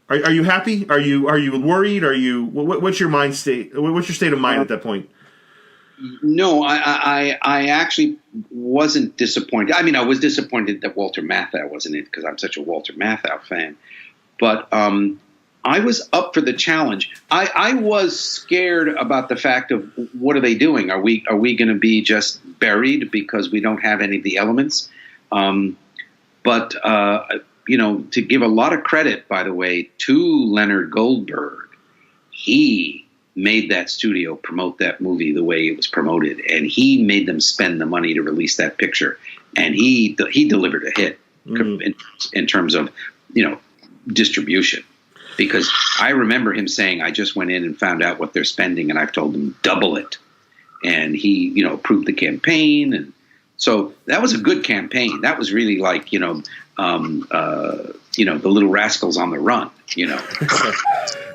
S3: Are you happy? Are you worried? What's your mind state? What's your state of mind at that point?
S4: No, I actually wasn't disappointed. I mean, I was disappointed that Walter Matthau wasn't in it, because I'm such a Walter Matthau fan. But I was up for the challenge. I was scared about the fact of, what are they doing? Are we going to be just buried because we don't have any of the elements? But you know, to give a lot of credit, by the way, to Leonard Goldberg, he made that studio promote that movie the way it was promoted, and he made them spend the money to release that picture, and he delivered a hit in terms of, you know, distribution. Because I remember him saying, I just went in and found out what they're spending, and I've told them double it. And he, you know, approved the campaign, and so that was a good campaign. That was really like, you know, the Little Rascals on the Run, you know.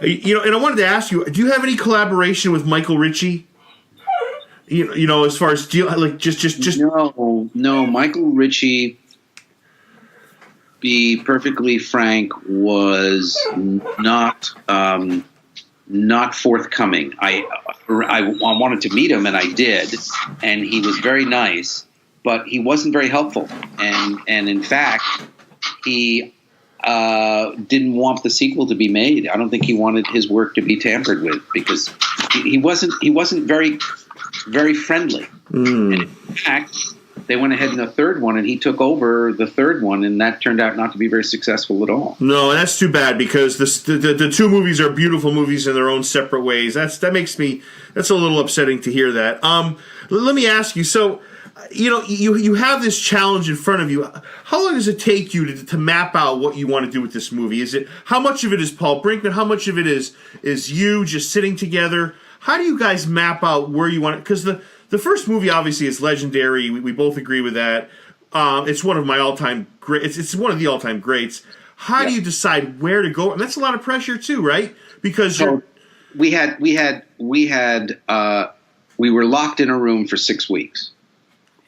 S3: You know, and I wanted to ask you, do you have any collaboration with Michael Ritchie? You know, as far as just
S4: No, Michael Ritchie, be perfectly frank, was not forthcoming. I wanted to meet him, and I did, and he was very nice, but he wasn't very helpful, and in fact, he didn't want the sequel to be made. I don't think he wanted his work to be tampered with, because he wasn't very, very friendly. And in fact, they went ahead in the third one, and he took over the third one, and that turned out not to be very successful at all.
S3: No, that's too bad, because the two movies are beautiful movies in their own separate ways. That's a little upsetting to hear that. Let me ask you, so, you know, you have this challenge in front of you. How long does it take you to map out what you want to do with this movie? How much of it is Paul Brinkman? How much of it is you just sitting together? How do you guys map out where you want it? Because the first movie obviously is legendary. We both agree with that. It's one of my all-time great. It's one of the all-time greats. How do you decide where to go? And that's a lot of pressure too, right? Because
S4: we had We were locked in a room for 6 weeks.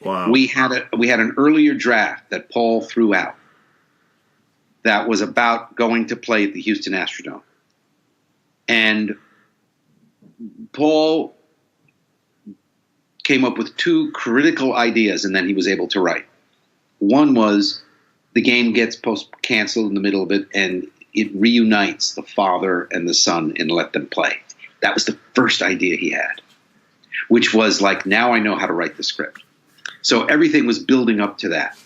S3: Wow.
S4: We had an earlier draft that Paul threw out that was about going to play at the Houston Astrodome. And Paul came up with 2 critical ideas, and then he was able to write. One was the game gets canceled in the middle of it, and it reunites the father and the son and let them play. That was the first idea he had, which was like, now I know how to write the script. So everything was building up to that.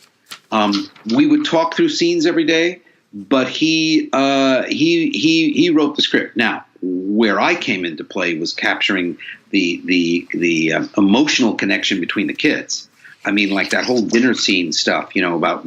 S4: We would talk through scenes every day, but he wrote the script. Now, where I came into play was capturing the emotional connection between the kids. I mean, like that whole dinner scene stuff, about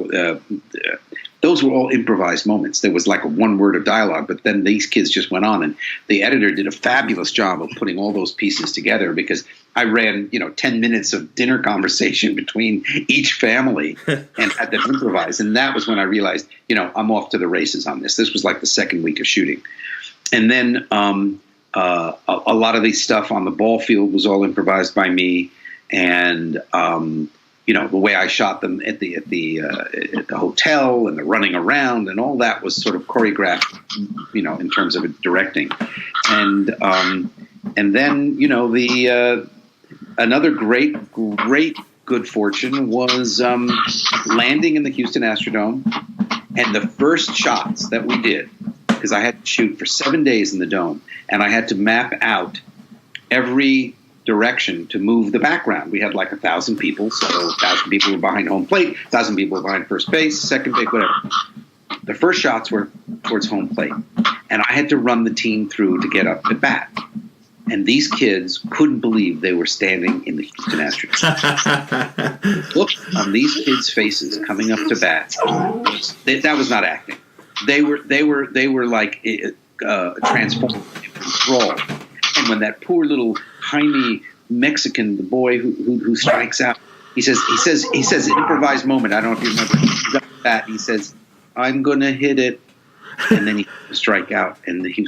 S4: those were all improvised moments. There was like one word of dialogue, but then these kids just went on, and the editor did a fabulous job of putting all those pieces together, because I ran, 10 minutes of dinner conversation between each family and had them improvise. And that was when I realized, I'm off to the races on this. This was like the second week of shooting. And then a lot of the stuff on the ball field was all improvised by me. And, the way I shot them at the hotel and the running around and all that was sort of choreographed, in terms of directing. And then, another great good fortune was landing in the Houston Astrodome, and the first shots that we did, because I had to shoot for 7 days in the dome, and I had to map out every direction to move the background. We had like 1,000 people, so 1,000 people were behind home plate, 1,000 people were behind first base, second base, whatever. The first shots were towards home plate, and I had to run the team through to get up at bat. And these kids couldn't believe they were standing in the Houston Astrodome. Look on these kids' faces coming up to bat. That was not acting. They were like transformed, enthralled. And when that poor little tiny Mexican, the boy who strikes out, he says improvised moment. I don't know if you remember that. He says, "I'm gonna hit it." And then he strike out, and he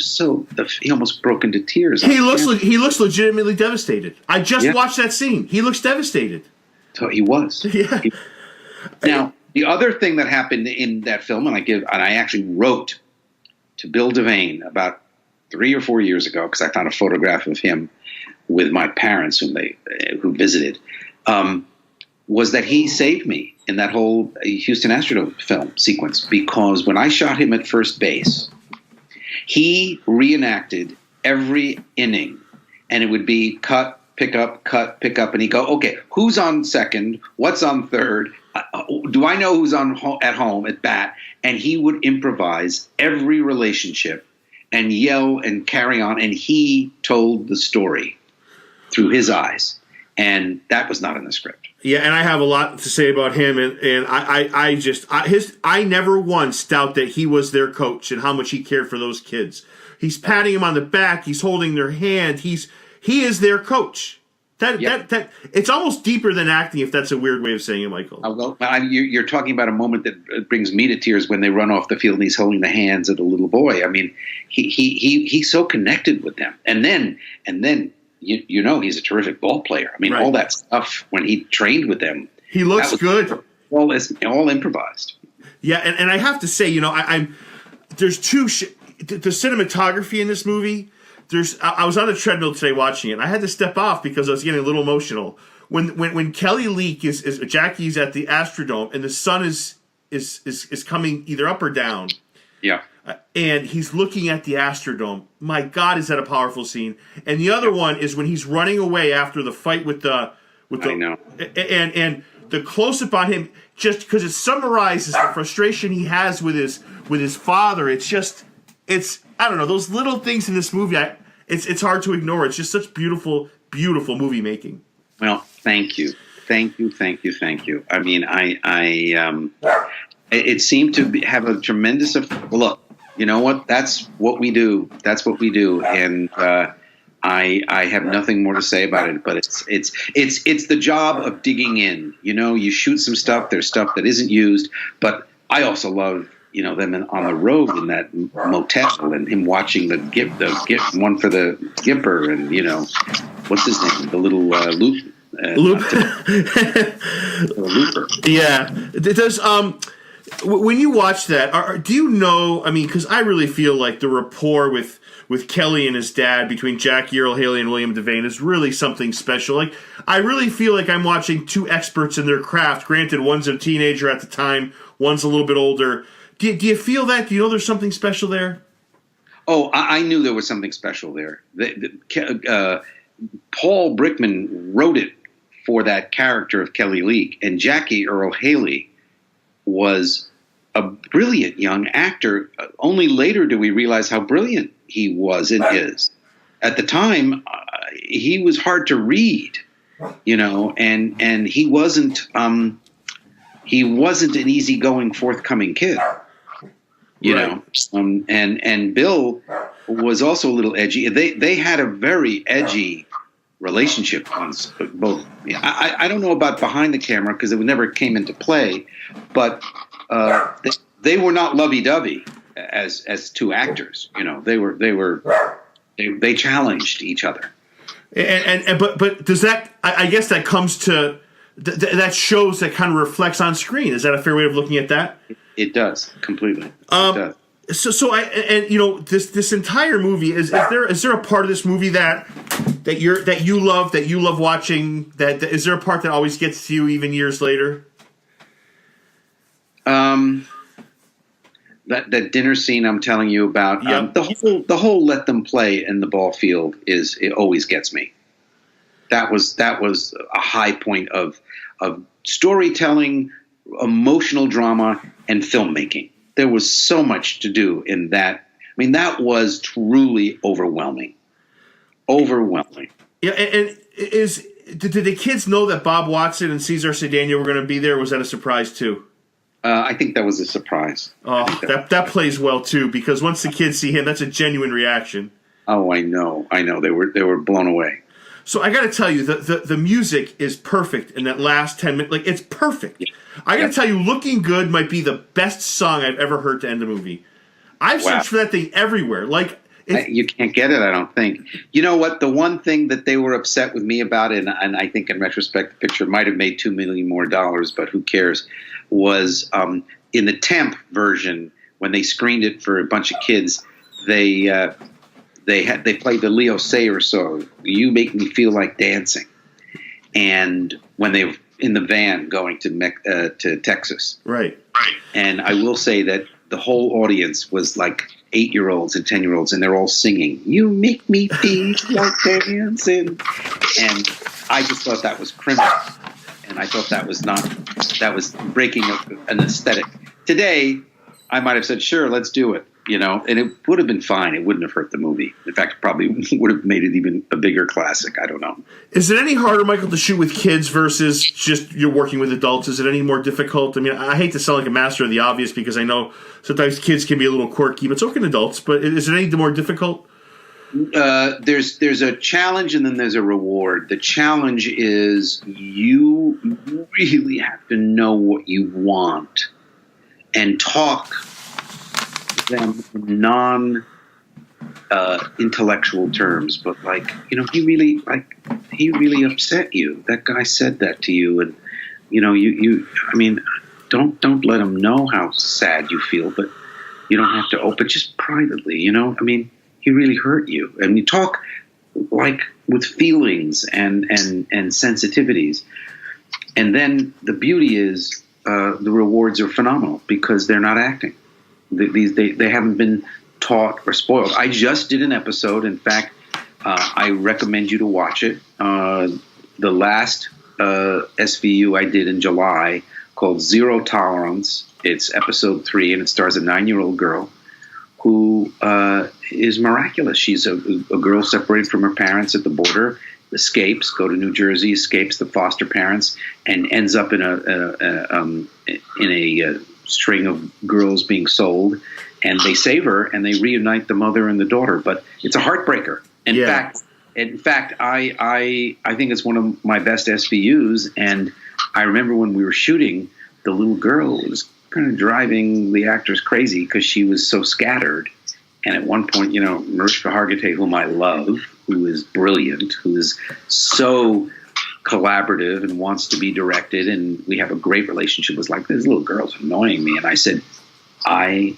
S4: almost broke into tears.
S3: He looks legitimately devastated. I just watched that scene. He looks devastated.
S4: So he was. Yeah. Now, the other thing that happened in that film, and I actually wrote to Bill Devane about 3 or 4 years ago, because I found a photograph of him with my parents who visited, was that he saved me in that whole Houston Astrodome film sequence, because when I shot him at first base, he reenacted every inning, and it would be cut, pick up, and he'd go, okay, who's on second? What's on third? Do I know who's at home at bat? And he would improvise every relationship and yell and carry on, and he told the story through his eyes, and that was not in the script.
S3: Yeah, and I have a lot to say about him, and I never once doubt that he was their coach and how much he cared for those kids. He's patting them on the back, he's holding their hand, he is their coach. That it's almost deeper than acting, if that's a weird way of saying it, Michael.
S4: You're talking about a moment that brings me to tears when they run off the field and he's holding the hands of the little boy. I mean, he's so connected with them, and then. He's a terrific ball player. I mean, all that stuff when he trained with them.
S3: He looks good.
S4: All improvised.
S3: Yeah, and I have to say, there's the cinematography in this movie. I was on a treadmill today watching it, and I had to step off because I was getting a little emotional. When Kelly Leak is Jackie's at the Astrodome, and the sun is coming either up or down.
S4: Yeah.
S3: And he's looking at the Astrodome. My God, is that a powerful scene? And the other one is when he's running away after the fight with the.
S4: I know.
S3: And the close up on him, just because it summarizes the frustration he has with his father. It's I don't know, those little things in this movie. It's hard to ignore. It's just such beautiful movie making.
S4: Well, thank you. I mean, it seemed to have a tremendous. Look, you know what? That's what we do. And I have nothing more to say about it. But it's the job of digging in. You shoot some stuff. There's stuff that isn't used. But I also love them on the road in that motel and him watching the gift one for the Gipper, and what's his name? The little Loop. Looper.
S3: Yeah. Does when you watch that, do you know? I mean, because I really feel like the rapport with Kelly and his dad, between Jackie Earle Haley and William Devane, is really something special. Like, I really feel like I'm watching two experts in their craft. Granted, one's a teenager at the time, one's a little bit older. Do you feel that? Do you know there's something special there?
S4: Oh, I knew there was something special there. Paul Brickman wrote it for that character of Kelly Leak, and Jackie Earle Haley was a brilliant young actor. Only later do we realize how brilliant he was in his. At the time, he was hard to read, and he wasn't an easygoing, forthcoming kid, you know. And Bill was also a little edgy. They had a very edgy relationship once, both. I don't know about behind the camera because it never came into play, but they were not lovey-dovey as two actors. They challenged each other.
S3: But does that? I guess that comes to that shows, that kind of reflects on screen. Is that a fair way of looking at that?
S4: It does completely. It does.
S3: So this entire movie, is there a part of this movie that you love watching? That is there a part that always gets to you even years later?
S4: That dinner scene I'm telling you about.
S3: Yep.
S4: The whole let them play in the ball field it always gets me. That was a high point of storytelling, emotional drama, and filmmaking. There was so much to do in that. I mean, that was truly overwhelming. Overwhelming.
S3: Yeah, and did the kids know that Bob Watson and Cesar Cedeno were going to be there? Or was that a surprise too?
S4: I think that was a surprise.
S3: Oh, that plays well too, because once the kids see him, that's a genuine reaction.
S4: Oh, I know. They were blown away.
S3: So I got to tell you, the music is perfect in that last 10 minutes. Like, it's perfect. Yeah. I got to tell you, "Looking Good" might be the best song I've ever heard to end a movie. I've searched for that thing everywhere. Like,
S4: you can't get it, I don't think. You know what? The one thing that they were upset with me about, and I think in retrospect the picture might have made $2 million more, but who cares, was in the temp version, when they screened it for a bunch of kids, they played the Leo Sayer song, "You Make Me Feel Like Dancing," and when they were in the van going to Texas,
S3: right.
S4: And I will say that the whole audience was like 8-year-olds and 10-year-olds, and they're all singing, "You make me feel like dancing," and I just thought that was criminal, and I thought that was breaking up an aesthetic. Today, I might have said, "Sure, let's do it." And it would have been fine. It wouldn't have hurt the movie. In fact, it probably would have made it even a bigger classic. I don't know.
S3: Is it any harder, Michael, to shoot with kids versus just you're working with adults? Is it any more difficult? I mean, I hate to sound like a master of the obvious, because I know sometimes kids can be a little quirky, but so can adults. But is it any more difficult?
S4: There's a challenge and then there's a reward. The challenge is you really have to know what you want and talk them in non-intellectual terms, but he really upset you. That guy said that to you, and don't let him know how sad you feel, but you don't have to but just privately, he really hurt you, and you talk like with feelings and sensitivities, and then the beauty is the rewards are phenomenal because they're not acting. They haven't been taught or spoiled. I just did an episode. In fact, I recommend you to watch it. The last SVU I did in July, called Zero Tolerance. It's episode 3, and it stars a 9-year-old girl who is miraculous. She's a girl separated from her parents at the border, escapes, go to New Jersey, escapes the foster parents, and ends up in a string of girls being sold, and they save her and they reunite the mother and the daughter. But it's a heartbreaker. In fact, I think it's one of my best SVUs. And I remember when we were shooting, the little girl was kind of driving the actors crazy because she was so scattered. And at one point, Mariska Hargitay, whom I love, who is brilliant, who is so collaborative and wants to be directed, and we have a great relationship, was like, this little girl's annoying me. And I said, I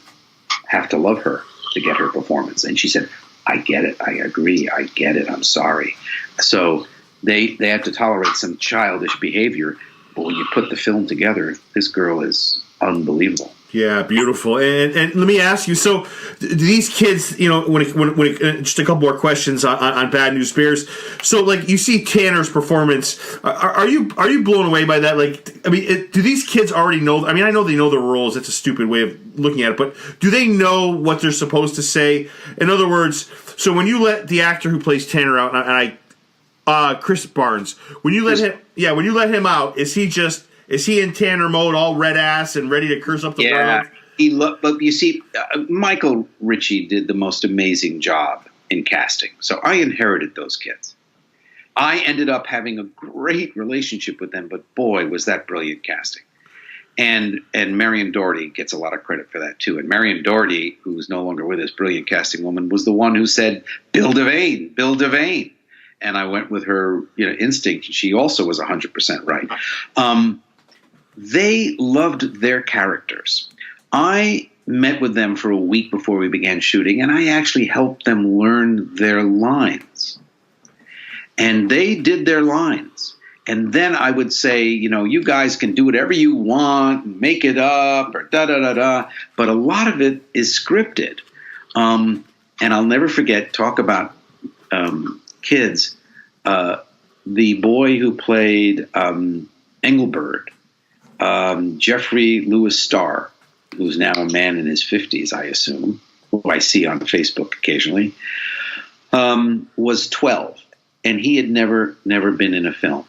S4: have to love her to get her performance. And she said, I get it. I agree. I get it. I'm sorry. So they had to tolerate some childish behavior. But when you put the film together, this girl is unbelievable.
S3: Yeah, beautiful. And let me ask you, so do these kids, just a couple more questions on Bad News Bears. So, like, you see Tanner's performance. Are you blown away by that? Like, I mean, do these kids already know? I mean, I know they know their roles. That's a stupid way of looking at it. But do they know what they're supposed to say? In other words, so when you let the actor who plays Tanner out, Chris Barnes, when you let him out, is he in Tanner mode, all red ass and ready to curse up the world?
S4: Yeah, but you see, Michael Ritchie did the most amazing job in casting. So I inherited those kids. I ended up having a great relationship with them, but boy, was that brilliant casting. And Marion Doherty gets a lot of credit for that too. And Marion Doherty, who's no longer with us, brilliant casting woman, was the one who said, Bill Devane, Bill Devane. And I went with her instinct. She also was 100% right. They loved their characters. I met with them for a week before we began shooting, and I actually helped them learn their lines. And they did their lines. And then I would say, you guys can do whatever you want, make it up, or da-da-da-da. But a lot of it is scripted. And I'll never forget, talk about kids. The boy who played Engelbert, Jeffrey Lewis Starr, who's now a man in his 50s, I assume, who I see on Facebook occasionally, was 12, and he had never been in a film.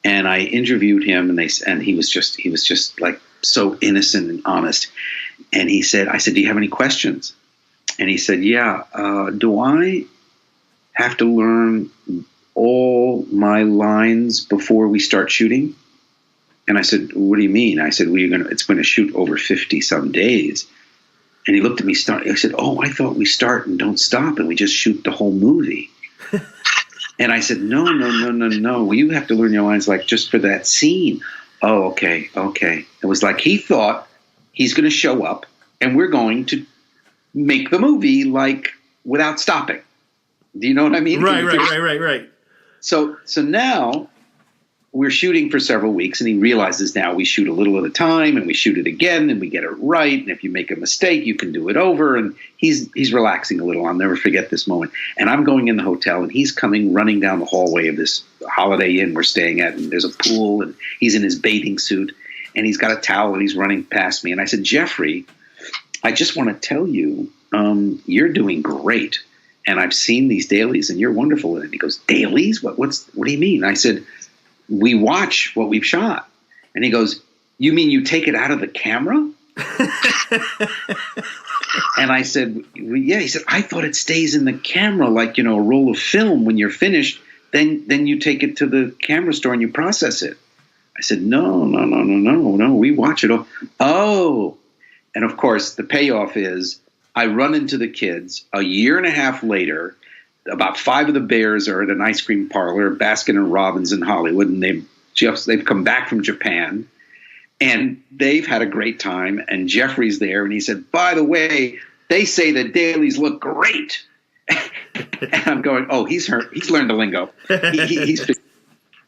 S4: And I interviewed him, and he was just like so innocent and honest. And I said, do you have any questions? And he said, yeah. Do I have to learn all my lines before we start shooting? And I said, what do you mean? I said, it's going to shoot over 50 some days. And he looked at me, I said, oh, I thought we start and don't stop and we just shoot the whole movie. And I said, no. Well, you have to learn your lines like just for that scene. Oh, okay. It was like he thought he's going to show up and we're going to make the movie like without stopping. Do you know what I mean?
S3: Right.
S4: So now we're shooting for several weeks, and he realizes now we shoot a little at a time, and we shoot it again, and we get it right. And if you make a mistake, you can do it over. And he's relaxing a little. I'll never forget this moment. And I'm going in the hotel, and he's running down the hallway of this Holiday Inn we're staying at, and there's a pool, and he's in his bathing suit, and he's got a towel, and he's running past me. And I said, Jeffrey, I just want to tell you, you're doing great. And I've seen these dailies, and you're wonderful in it. He goes, dailies? What do you mean? I said, we watch what we've shot. And he goes, you mean you take it out of the camera? And I said, well, yeah. He said, I thought it stays in the camera like, a roll of film. When you're finished, then you take it to the camera store and you process it. I said, no. We watch it all. Oh. And of course, the payoff is I run into the kids a year and a half later. About 5 of the Bears are at an ice cream parlor, Baskin and Robbins in Hollywood, and they've come back from Japan, and they've had a great time. And Jeffrey's there, and he said, "By the way, they say the dailies look great." And I'm going, "Oh, he's learned the lingo." It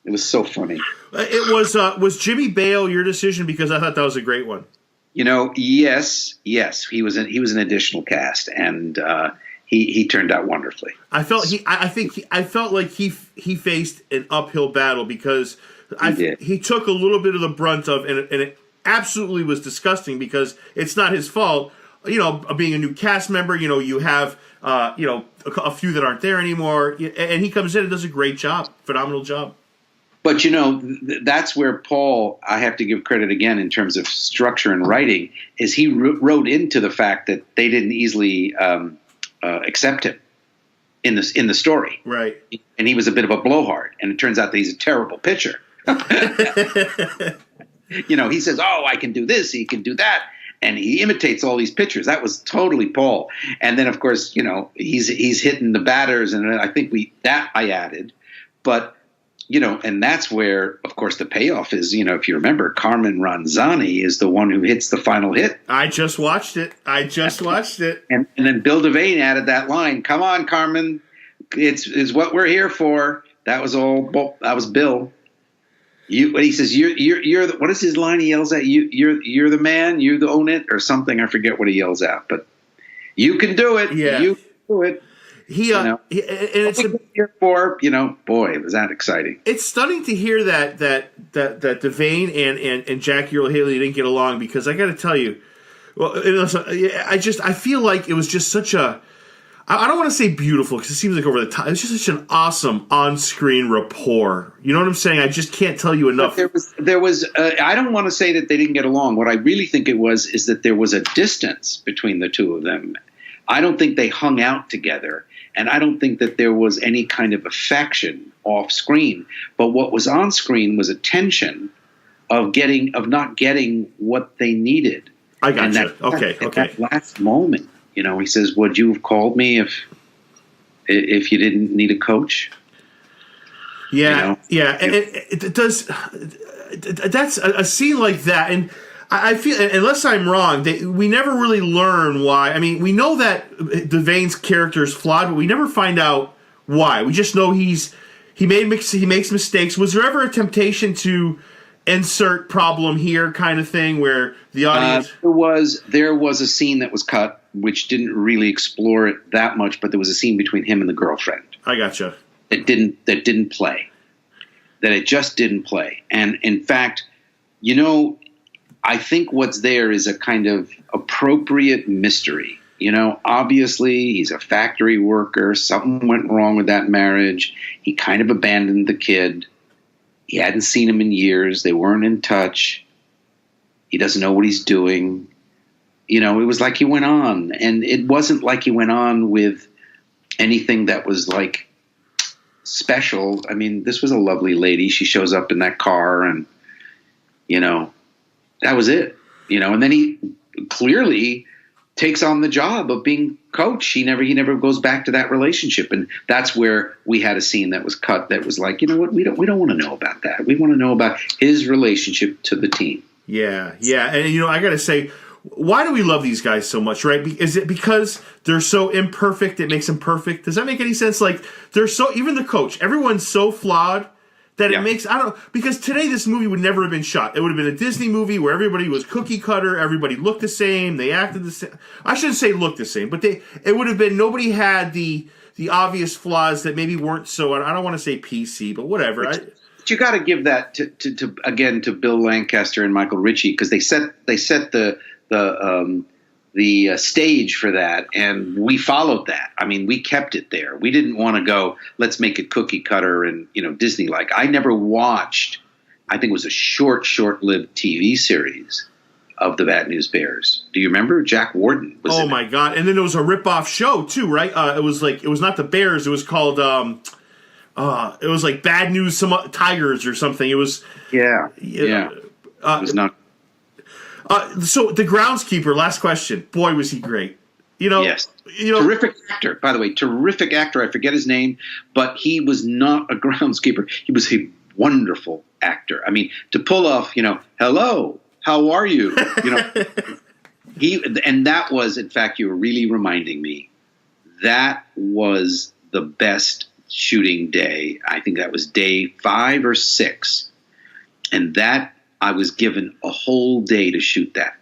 S4: was so funny.
S3: It was Jimmy Bale your decision, because I thought that was a great one.
S4: Yes, he was an additional cast, and he turned out wonderfully. I
S3: felt like he faced an uphill battle, because he took a little bit of the brunt of, and it absolutely was disgusting, because it's not his fault. Being a new cast member, you have a few that aren't there anymore, and he comes in and does a great job, phenomenal job.
S4: But, that's where Paul, I have to give credit again in terms of structure and writing, is he wrote into the fact that they didn't easily accept him in the story.
S3: Right.
S4: And he was a bit of a blowhard. And it turns out that he's a terrible pitcher. He says, oh, I can do this, he can do that. And he imitates all these pitchers. That was totally Paul. And then, of course, he's hitting the batters, and I think I added. But, and that's where, of course, the payoff is, if you remember, Carmen Ranzani is the one who hits the final hit.
S3: I just watched it.
S4: And then Bill Devane added that line, "Come on, Carmen, it's what we're here for." That was Bill. He says, "You're what is his line?" He yells at you're the man, you own it, or something. I forget what he yells at, but you can do it.
S3: Yeah,
S4: you can do it.
S3: And it's
S4: here for boy, was that exciting.
S3: It's stunning to hear that Devane and Jackie Earle Haley didn't get along, because I got to tell you, I feel like it was just such a. I don't want to say beautiful, because it seems like over the top. It's just such an awesome on-screen rapport. You know what I'm saying? I just can't tell you enough.
S4: But there was. I don't want to say that they didn't get along. What I really think it was is that there was a distance between the two of them. I don't think they hung out together, and I don't think that there was any kind of affection off-screen. But what was on-screen was a tension of not getting what they needed.
S3: I got you. Okay.
S4: That last moment. He says, "Would you have called me if you didn't need a coach?"
S3: Yeah, yeah, and it does. That's a scene like that, and I feel, unless I'm wrong, we never really learn why. I mean, we know that Devane's character is flawed, but we never find out why. We just know he makes mistakes. Was there ever a temptation to insert problem here kind of thing where the audience?
S4: There was a scene that was cut, which didn't really explore it that much, but there was a scene between him and the girlfriend.
S3: I gotcha.
S4: That didn't play. That it just didn't play. And in fact, I think what's there is a kind of appropriate mystery. Obviously he's a factory worker. Something went wrong with that marriage. He kind of abandoned the kid. He hadn't seen him in years. They weren't in touch. He doesn't know what he's doing. It was like he went on, and it wasn't like he went on with anything that was like special. I mean, this was a lovely lady. She shows up in that car, and that was it. And then he clearly takes on the job of being coach. He never goes back to that relationship, and that's where we had a scene that was cut that was like, what, we don't want to know about that. We want to know about his relationship to the team.
S3: Yeah, and I got to say, why do we love these guys so much, right? Is it because they're so imperfect it makes them perfect? Does that make any sense? Like, even the coach, everyone's so flawed that it makes, because today this movie would never have been shot. It would have been a Disney movie where everybody was cookie cutter, everybody looked the same, they acted the same. I shouldn't say looked the same, but it would have been, nobody had the obvious flaws that maybe weren't so, I don't want to say PC, but whatever.
S4: But you got to give that to Bill Lancaster and Michael Ritchie, because they set the stage for that, and we followed that. I mean, we kept it there. We didn't want to go, let's make it cookie cutter and Disney like. I never watched. I think it was a short-lived TV series of the Bad News Bears. Do you remember? Jack Warden was in it.
S3: My God! And then there was a rip-off show too, right? It was not the Bears. It was called. It was like Bad News Tigers or something. It was. Yeah.
S4: It was not.
S3: So the groundskeeper, last question. Boy, was he great.
S4: Yes. Terrific actor, by the way. Terrific actor. I forget his name, but he was not a groundskeeper. He was a wonderful actor. I mean, to pull off, hello, how are you? And that was, in fact, you were really reminding me, that was the best shooting day. I think that was day 5 or 6. And that, I was given a whole day to shoot that.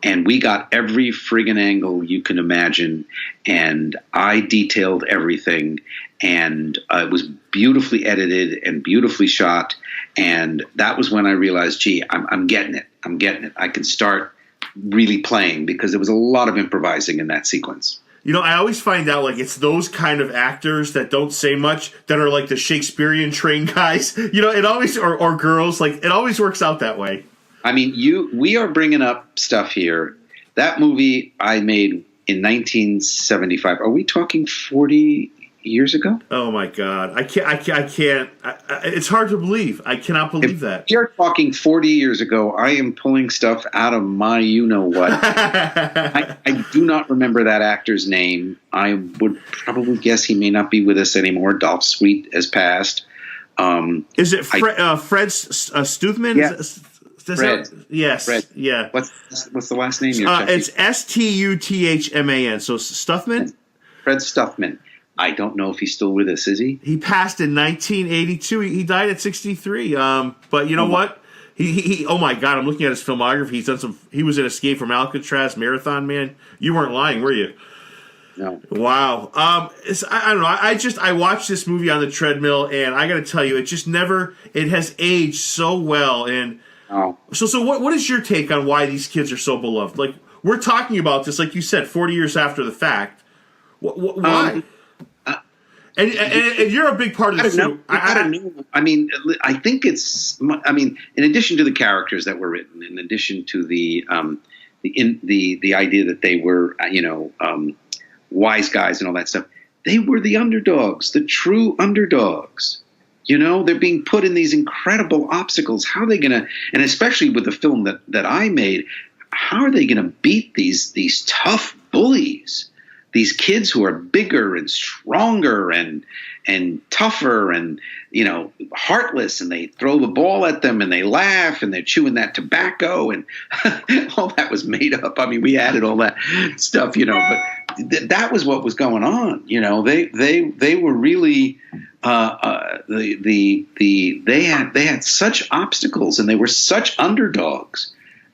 S4: And we got every friggin' angle you can imagine. And I detailed everything. And it was beautifully edited and beautifully shot. And that was when I realized, gee, I'm getting it. I'm getting it. I can start really playing, because there was a lot of improvising in that sequence.
S3: I always find out, like, it's those kind of actors that don't say much that are like the Shakespearean trained guys. It always, or girls, like, it always works out that way.
S4: I mean, we are bringing up stuff here. That movie I made in 1975. Are we talking 40 years ago.
S3: Oh my God, I can't. It's hard to believe. I cannot believe that.
S4: You're talking 40 years ago. I am pulling stuff out of my you-know-what. I do not remember that actor's name. I would probably guess he may not be with us anymore. Dolph Sweet has passed.
S3: Is it Fred Stuthman?
S4: Yeah.
S3: Fred. Yes.
S4: Fred.
S3: Yeah.
S4: What's the last name?
S3: It's Stuthman. So Stuffman?
S4: Fred Stuffman. I don't know if he's still with us. Is he?
S3: He passed in 1982. He died at 63. But you know what? He oh my God, I'm looking at his filmography. He was in Escape from Alcatraz, Marathon Man. You weren't lying, were you?
S4: No.
S3: Wow. I don't know. I watched this movie on the treadmill, and I got to tell you, it has aged so well. And so what is your take on why these kids are so beloved? Like, we're talking about this, like you said, 40 years after the fact. Why? And you're a big part of this.
S4: I don't know. I mean, I think it's. I mean, in addition to the characters that were written, in addition to the idea that they were, wise guys and all that stuff, they were the underdogs, the true underdogs. They're being put in these incredible obstacles. How are they going to? And especially with the film that I made, how are they going to beat these tough bullies? These kids who are bigger and stronger and tougher and, heartless, and they throw the ball at them and they laugh and they're chewing that tobacco, and all that was made up. I mean, we added all that stuff, but that was what was going on. They were really they had such obstacles, and they were such underdogs.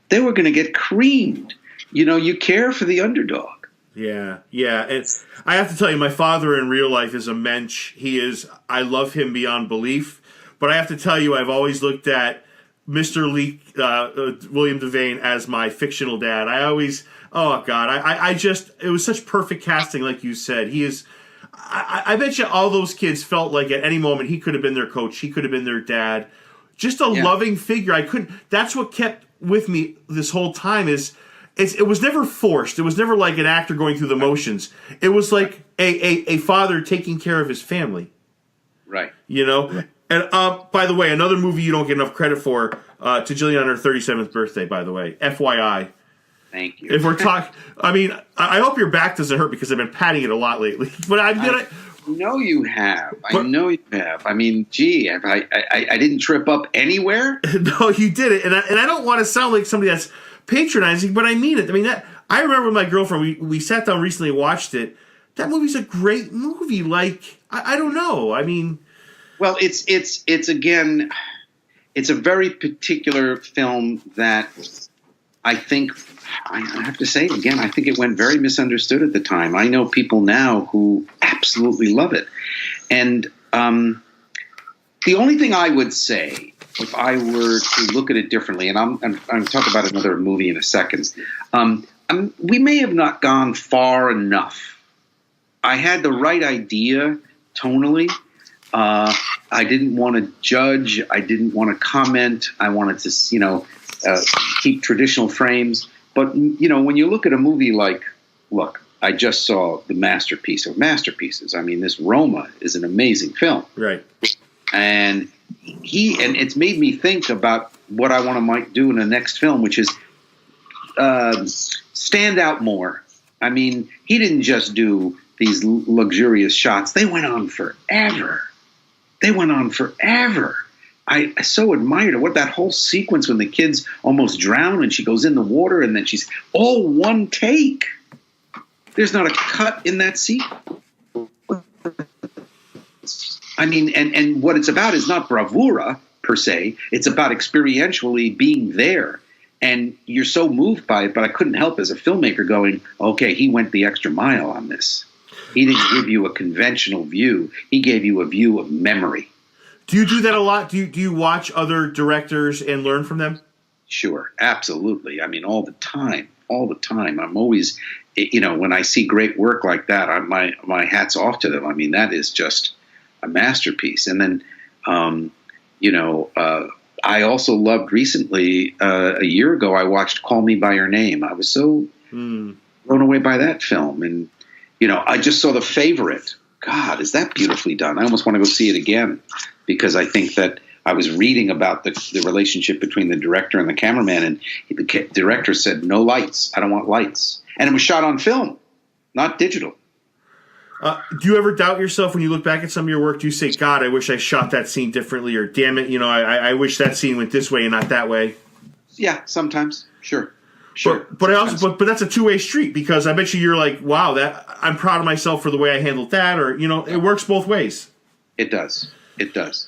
S4: They were going to get creamed. You care for the underdog.
S3: Yeah. I have to tell you, my father in real life is a mensch. I love him beyond belief. But I have to tell you, I've always looked at Mr. Lee, William Devane, as my fictional dad. It was such perfect casting, like you said. I bet you all those kids felt like at any moment he could have been their coach. He could have been their dad. Just a loving figure. That's what kept with me this whole time it was never forced. It was never like an actor going through the motions. It was like a father taking care of his family.
S4: Right.
S3: And by the way, another movie you don't get enough credit for, to Gillian on her 37th birthday, by the way. FYI.
S4: Thank you.
S3: If we're talking, I hope your back doesn't hurt because I've been patting it a lot lately. But I'm going to...
S4: I know you have. I mean, gee, I didn't trip up anywhere?
S3: No, you did it. And I don't want to sound like somebody that's patronizing, but I mean it. I remember with my girlfriend, we sat down recently and watched it. That movie's a great movie. Like, I don't know.
S4: Well, it's again, it's a very particular film that I think, I have to say again, I think it went very misunderstood at the time. I know people now who absolutely love it. And the only thing I would say, if I were to look at it differently, and I'm going to talk about another movie in a second, we may have not gone far enough. I had the right idea tonally. I didn't want to judge. I didn't want to comment. I wanted to, keep traditional frames. But, when you look at a movie look, I just saw the masterpiece of masterpieces. This Roma is an amazing film.
S3: Right.
S4: And it's made me think about what I might do in the next film, which is stand out more. He didn't just do these luxurious shots. They went on forever. I so admired it. What that whole sequence when the kids almost drown and she goes in the water and then she's all one take. There's not a cut in that sequence. And what it's about is not bravura per se. It's about experientially being there. And you're so moved by it, but I couldn't help as a filmmaker going, okay, he went the extra mile on this. He didn't give you a conventional view. He gave you a view of memory.
S3: Do you do that a lot? Do you watch other directors and learn from them?
S4: Sure, absolutely. All the time. I'm always, when I see great work like that, my hat's off to them. That is just a masterpiece. And then, I also loved recently, a year ago, I watched Call Me By Your Name. I was so blown away by that film. And, I just saw The Favorite God, is that beautifully done? I almost want to go see it again because I think that I was reading about the relationship between the director and the cameraman, and the director said, "No lights. I don't want lights." And it was shot on film, not digital.
S3: Do you ever doubt yourself when you look back at some of your work? Do you say, God, I wish I shot that scene differently, or damn it, I wish that scene went this way and not that way?
S4: Yeah, sometimes. Sure.
S3: But that's a two-way street, because I bet you're like, wow, that I'm proud of myself for the way I handled that, or, it works both ways.
S4: It does. It does.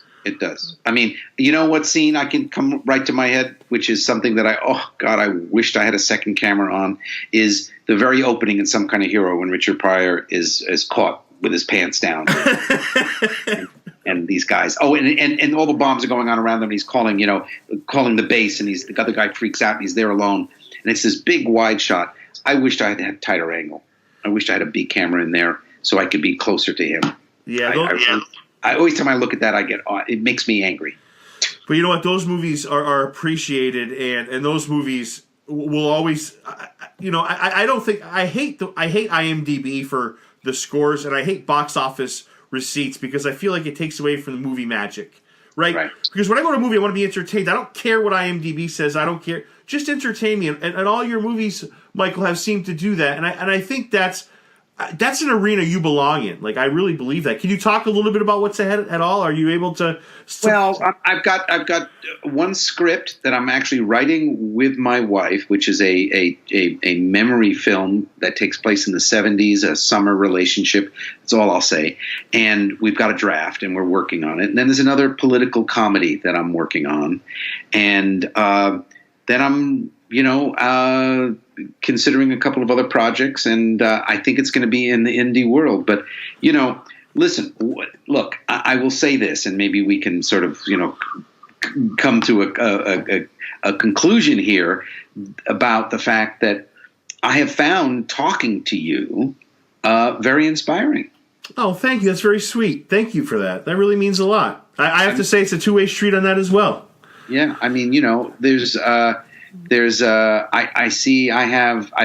S4: I mean, you know what scene I can come right to my head, which is something that I wished I had a second camera on, is the very opening in Some Kind of Hero when Richard Pryor is caught with his pants down. and these guys, and all the bombs are going on around them. And he's calling the base, and the other guy freaks out and he's there alone. And it's this big wide shot. I wished I had tighter angle. I wished I had a big camera in there so I could be closer to him.
S3: Yeah.
S4: I always, time I look at that, it makes me angry.
S3: But you know what? Those movies are appreciated, and those movies will always. I don't think I hate IMDb for the scores, and I hate box office receipts because I feel like it takes away from the movie magic, right? Because when I go to a movie, I want to be entertained. I don't care what IMDb says. I don't care. Just entertain me, and all your movies, Michael, have seemed to do that, and I think that's an arena you belong in. Like, I really believe that. Can you talk a little bit about what's ahead at all? Are you able to?
S4: Well, I've got one script that I'm actually writing with my wife, which is a memory film that takes place in the 70s, a summer relationship. That's all I'll say. And we've got a draft, and we're working on it. And then there's another political comedy that I'm working on, and then I'm considering a couple of other projects, and I think it's going to be in the indie world. But, listen, look, I will say this, and maybe we can sort of, come to a conclusion here about the fact that I have found talking to you very inspiring.
S3: Oh, thank you. That's very sweet. Thank you for that. That really means a lot. I have to say it's a two-way street on that as well. Yeah,
S4: I mean, I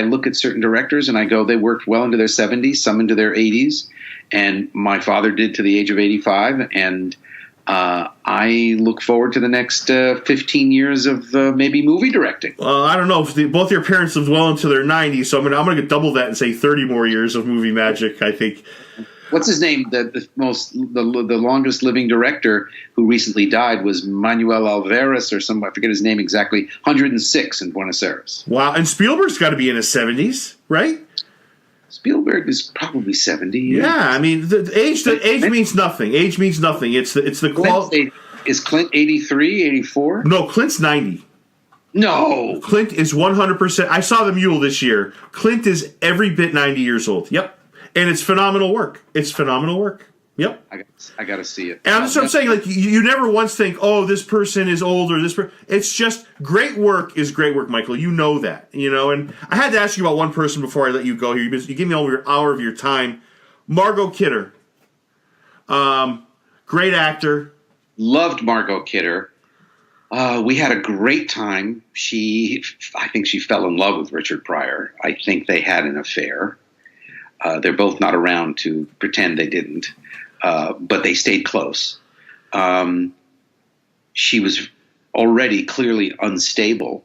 S4: look at certain directors and I go, they worked well into their 70s, some into their 80s, and my father did to the age of 85, and I look forward to the next 15 years of maybe movie directing.
S3: Well, I don't know. Both your parents lived well into their 90s, so I'm going to double that and say 30 more years of movie magic, I think.
S4: What's his name? The longest living director who recently died was Manuel Alvarez or I forget his name exactly. 106 in Buenos Aires.
S3: Wow, and Spielberg's got to be in his 70s, right?
S4: Spielberg is probably 70.
S3: Yeah, I mean, the age means nothing. Age means nothing. It's the quality.
S4: Is Clint 83, 84?
S3: No, Clint's 90.
S4: No,
S3: Clint is 100%. I saw The Mule this year. Clint is every bit 90 years old. Yep. And it's phenomenal work. Yep.
S4: I got to see it.
S3: And that's what I'm saying. Like, you never once think, oh, this person is old or this person. It's just great work is great work, Michael. You know that. And I had to ask you about one person before I let you go here. You gave me over an hour of your time. Margot Kidder. Great actor.
S4: Loved Margot Kidder. We had a great time. I think she fell in love with Richard Pryor. I think they had an affair. They're both not around to pretend they didn't, but they stayed close. She was already clearly unstable.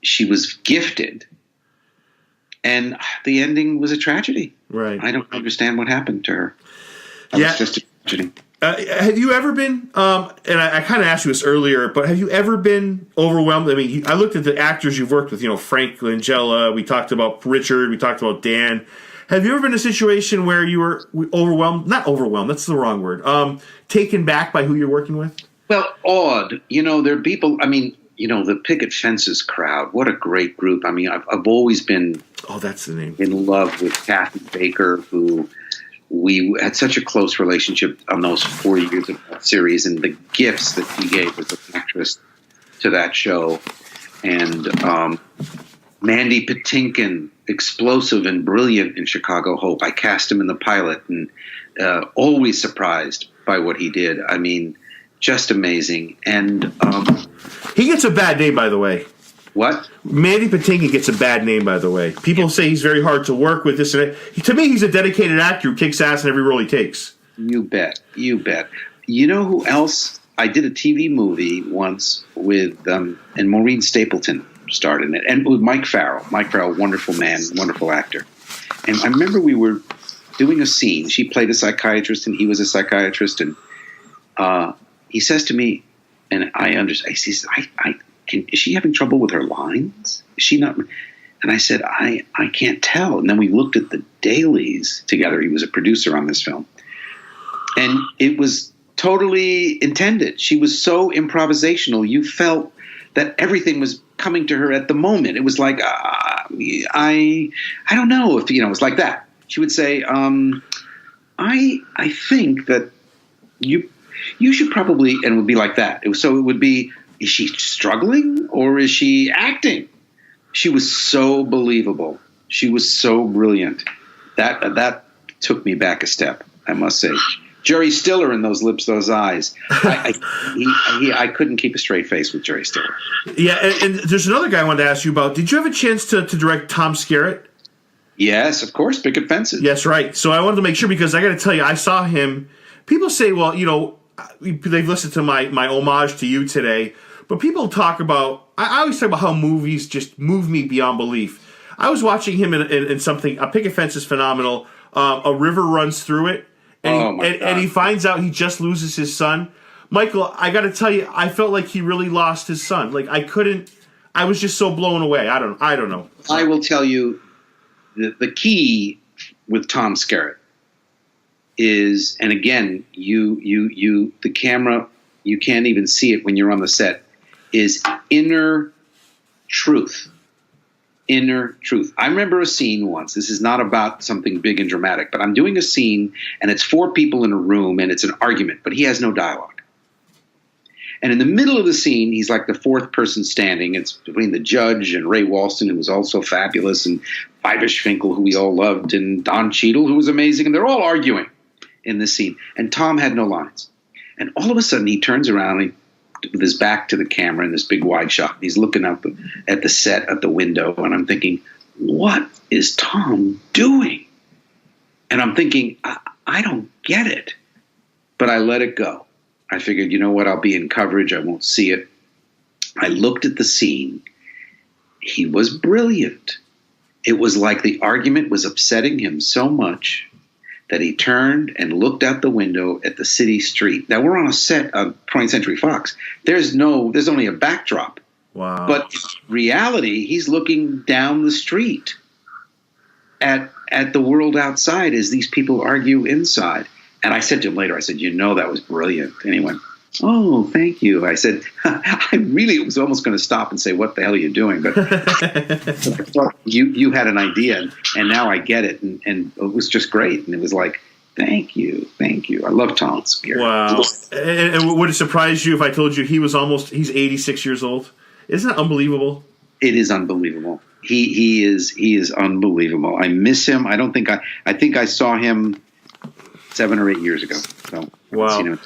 S4: She was gifted, and the ending was a tragedy.
S3: Right.
S4: I don't understand what happened to her. It was just a tragedy.
S3: Have you ever been, and I kind of asked you this earlier, but have you ever been overwhelmed? I mean, I looked at the actors you've worked with, Frank Langella, we talked about Richard, we talked about Dan. Have you ever been in a situation where you were overwhelmed? Not overwhelmed, that's the wrong word. Taken back by who you're working with?
S4: Well, awed. There are people, the Picket Fences crowd, what a great group. I mean, I've always been
S3: that's the name.
S4: In love with Kathy Baker, who we had such a close relationship on those 4 years of that series, and the gifts that she gave as an actress to that show. And Mandy Patinkin, explosive and brilliant in Chicago Hope. I cast him in the pilot, and always surprised by what he did. I mean, just amazing. And
S3: he gets a bad name, by the way.
S4: What?
S3: Mandy Patinkin gets a bad name, by the way. People say he's very hard to work with. This and that. To me, he's a dedicated actor who kicks ass in every role he takes.
S4: You bet. You bet. You know who else? I did a TV movie once with, and Maureen Stapleton starred in it, and with Mike Farrell. Mike Farrell, wonderful man, wonderful actor. And I remember we were doing a scene. She played a psychiatrist, and he was a psychiatrist. And he says to me, and I understand. He says, is she having trouble with her lines? Is she not? And I said, I can't tell. And then we looked at the dailies together. He was a producer on this film. And it was totally intended. She was so improvisational. You felt that everything was coming to her at the moment. It was like, I don't know if, it was like that. She would say, I think that you should probably, and it would be like that. So it would be, is she struggling or is she acting? She was so believable. She was so brilliant. That took me back a step, I must say. Jerry Stiller in those lips, those eyes. I couldn't keep a straight face with Jerry Stiller.
S3: Yeah, and there's another guy I wanted to ask you about. Did you have a chance to direct Tom Skerritt?
S4: Yes, of course, Picket Fences.
S3: Yes, right. So I wanted to make sure, because I got to tell you, I saw him. People say, well, they've listened to my homage to you today, but people talk about, I always talk about how movies just move me beyond belief. I was watching him in something, a Picket Fence is phenomenal. A river runs through it. And he finds out he just loses his son. Michael, I got to tell you, I felt like he really lost his son. Like I was just so blown away. I don't know.
S4: I will tell you, the key with Tom Skerritt is, and again, the camera, you can't even see it when you're on the set, is inner truth. Inner truth. I remember a scene once. This is not about something big and dramatic, but I'm doing a scene and it's 4 people in a room and it's an argument, but he has no dialogue. And in the middle of the scene, he's like the 4th person standing. It's between the judge and Ray Walston, who was also fabulous, and Fivis Finkel, who we all loved, and Don Cheadle, who was amazing. And they're all arguing in this scene. And Tom had no lines. And all of a sudden he turns around with his back to the camera in this big wide shot. He's looking up at the set, at the window, and I'm thinking, what is Tom doing? And I'm thinking, I don't get it. But I let it go. I figured, you know what, I'll be in coverage, I won't see it. I looked at the scene. He was brilliant. It was like the argument was upsetting him so much that he turned and looked out the window at the city street. Now, we're on a set of 20th Century Fox. There's only a backdrop.
S3: Wow.
S4: But in reality, he's looking down the street at the world outside as these people argue inside. And I said to him later, I said, that was brilliant. And he went, oh, thank you. I said, I really was almost going to stop and say, what the hell are you doing? But you had an idea, and now I get it. And it was just great. And it was like, thank you. I love Tom Skerritt.
S3: Wow. And would it surprise you if I told you he's 86 years old? Isn't that unbelievable?
S4: It is unbelievable. He is unbelievable. I miss him. I think I saw him 7 or 8 years ago. So,
S3: wow.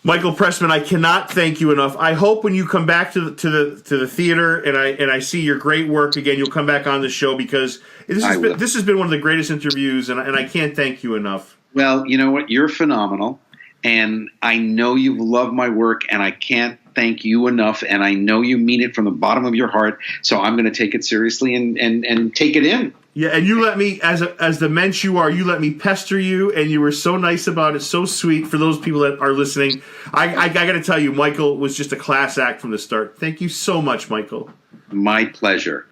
S3: Michael Pressman, I cannot thank you enough. I hope when you come back to the theater and I see your great work again, you'll come back on the show, because this has been one of the greatest interviews, and I can't thank you enough.
S4: Well, you know what? You're phenomenal, and I know you've loved my work, and I can't thank you enough, and I know you mean it from the bottom of your heart, so I'm going to take it seriously and take it in.
S3: Yeah, and you let me, as the mensch you are, you let me pester you, and you were so nice about it, so sweet. For those people that are listening, I got to tell you, Michael was just a class act from the start. Thank you so much, Michael.
S4: My pleasure.